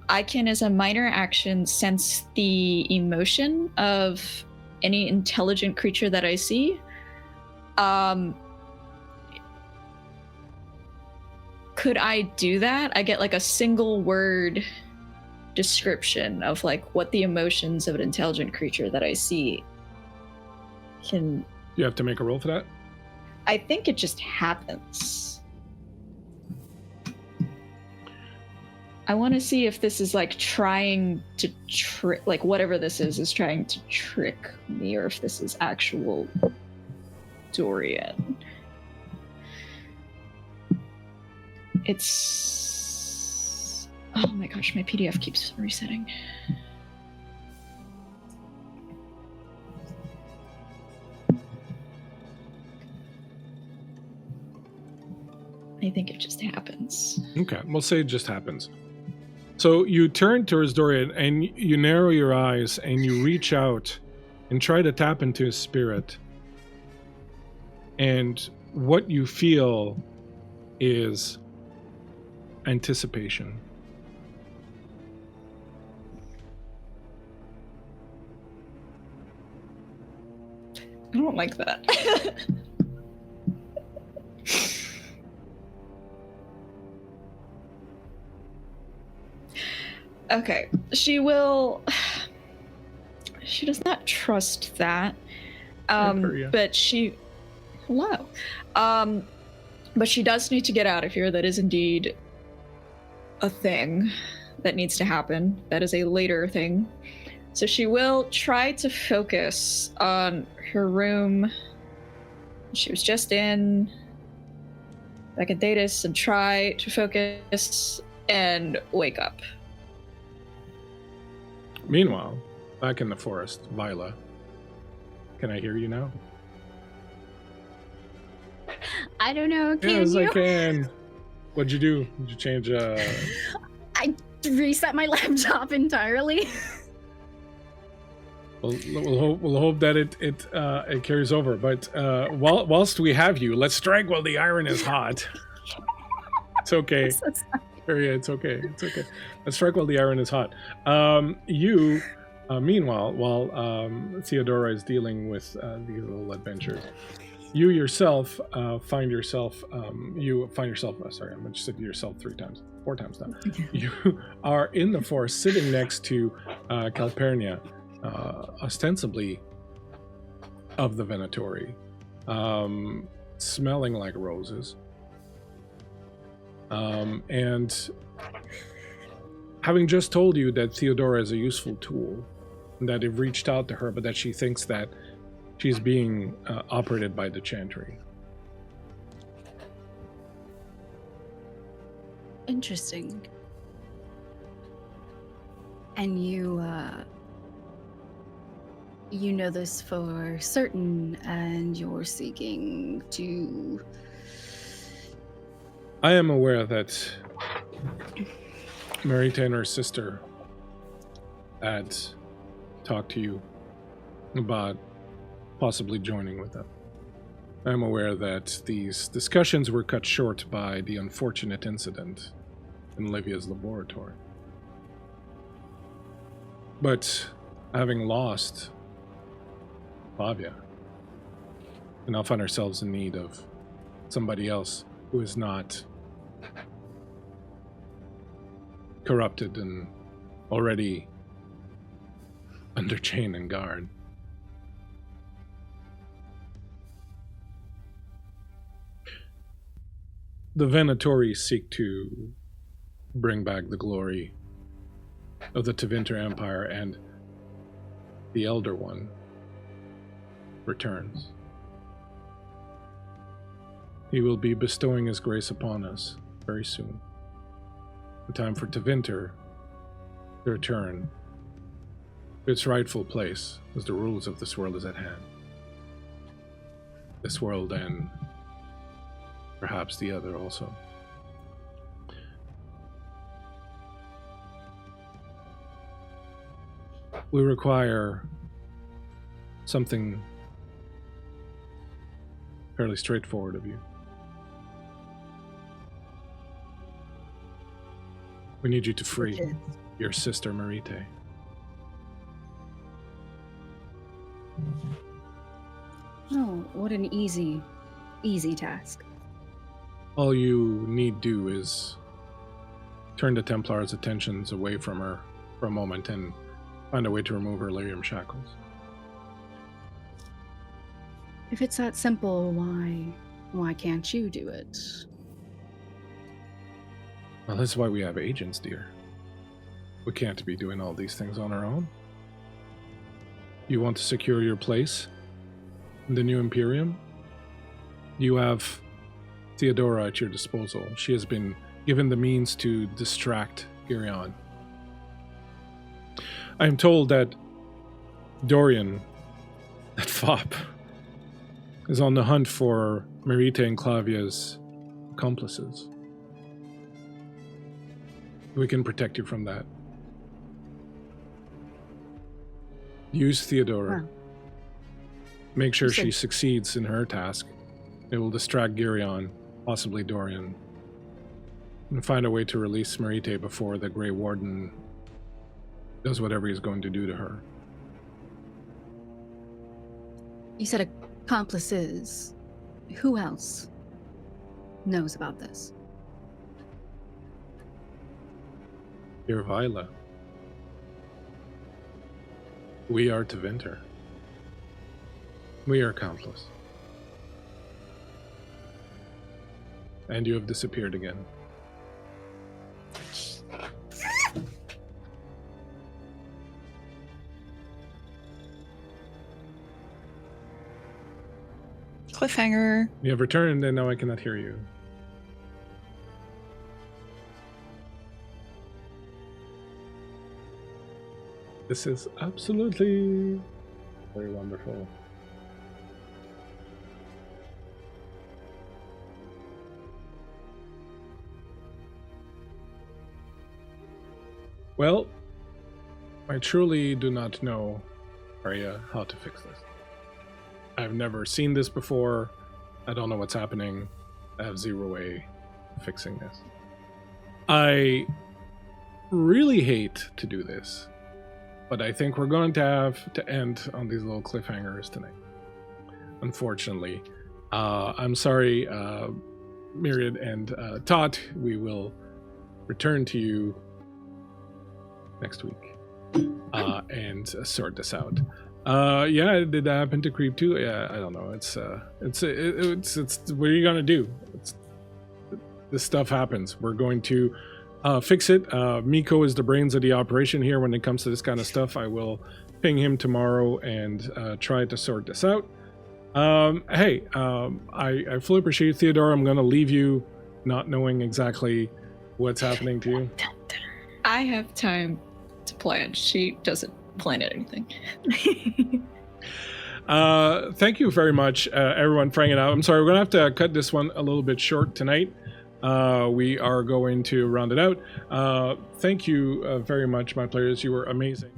I can, as a minor action, sense the emotion of any intelligent creature that I see. Could I do that? I get like a single word description of like what the emotions of an intelligent creature that I see can. You have to make a roll for that? I think it just happens. I want to see if this is like trying to trick, like whatever this is trying to trick me, or if this is actual Dorian. It's... Oh my gosh, my PDF keeps resetting. I think it just happens. Okay, we'll say it just happens. So you turn towards Dorian and you narrow your eyes and you reach out and try to tap into his spirit. And what you feel is anticipation. I don't like that. Okay, she does not trust that. But she... Hello. But she does need to get out of here. That is indeed a thing that needs to happen. That is a later thing. So she will try to focus on her room she was just in, back at Datus, and try to focus and wake up. Meanwhile, back in the forest, Viola, can I hear you now? I don't know. Can Yes, you? I can. What'd you do? Did you change? I reset my laptop entirely. We'll hope that it carries over. But whilst we have you, let's strike while the iron is hot. It's okay. Yeah, it's okay. It's okay. Let's strike while the iron is hot. Meanwhile, while Theodora is dealing with these little adventures, you yourself find yourself. Sorry, I just said yourself 4 times now. You are in the forest, sitting next to Calpurnia, ostensibly of the Venatori, smelling like roses. And having just told you that Theodora is a useful tool, that you've reached out to her, but that she thinks that she's being operated by the Chantry. Interesting. And you know this for certain, and you're seeking to... I am aware that Marita and her sister had talked to you about possibly joining with them. I'm aware that these discussions were cut short by the unfortunate incident in Livia's laboratory. But having lost Flavia, we now find ourselves in need of somebody else who is not corrupted and already under chain and guard. The Venatori seek to bring back the glory of the Tevinter Empire, and the Elder One returns. He will be bestowing his grace upon us very soon. The time for Tevinter to return to its rightful place as the rules of this world is at hand. This world and perhaps the other also. We require something fairly straightforward of you. We need you to free your sister Marite. Oh, what an easy task. All you need do is turn the Templar's attentions away from her for a moment and find a way to remove her lyrium shackles. If it's that simple, why can't you do it? Well, this is why we have agents, dear. We can't be doing all these things on our own. You want to secure your place in the new Imperium? You have Theodora at your disposal. She has been given the means to distract Gereon. I am told that Dorian, that fop, is on the hunt for Marite and Clavia's accomplices. We can protect you from that. Use Theodora. Wow. Make sure You said- she succeeds in her task. It will distract Gereon, possibly Dorian, and find a way to release Marite before the Grey Warden does whatever he's going to do to her. You said accomplices. Who else knows about this? Dear Viola, we are Tevinter. We are countless. And you have disappeared again. Cliffhanger. You have returned and now I cannot hear you. This is absolutely very wonderful. Well, I truly do not know, Arya, how to fix this. I've never seen this before. I don't know what's happening. I have zero way of fixing this. I really hate to do this, but I think we're going to have to end on these little cliffhangers tonight. Unfortunately. I'm sorry, Myriad and Tot. We will return to you next week and sort this out. Yeah, did that happen to Creep too? Yeah, I don't know. It's what are you gonna do? This stuff happens. We're going to fix it. Miko is the brains of the operation here when it comes to this kind of stuff. I will ping him tomorrow and try to sort this out. Hey, I fully appreciate Theodora. I'm gonna leave you not knowing exactly what's happening to you. I have time to plan. She doesn't plan anything. Thank you very much, everyone, for hanging out. I'm sorry, we're gonna have to cut this one a little bit short tonight. We are going to round it out. Thank you very much, my players. You were amazing.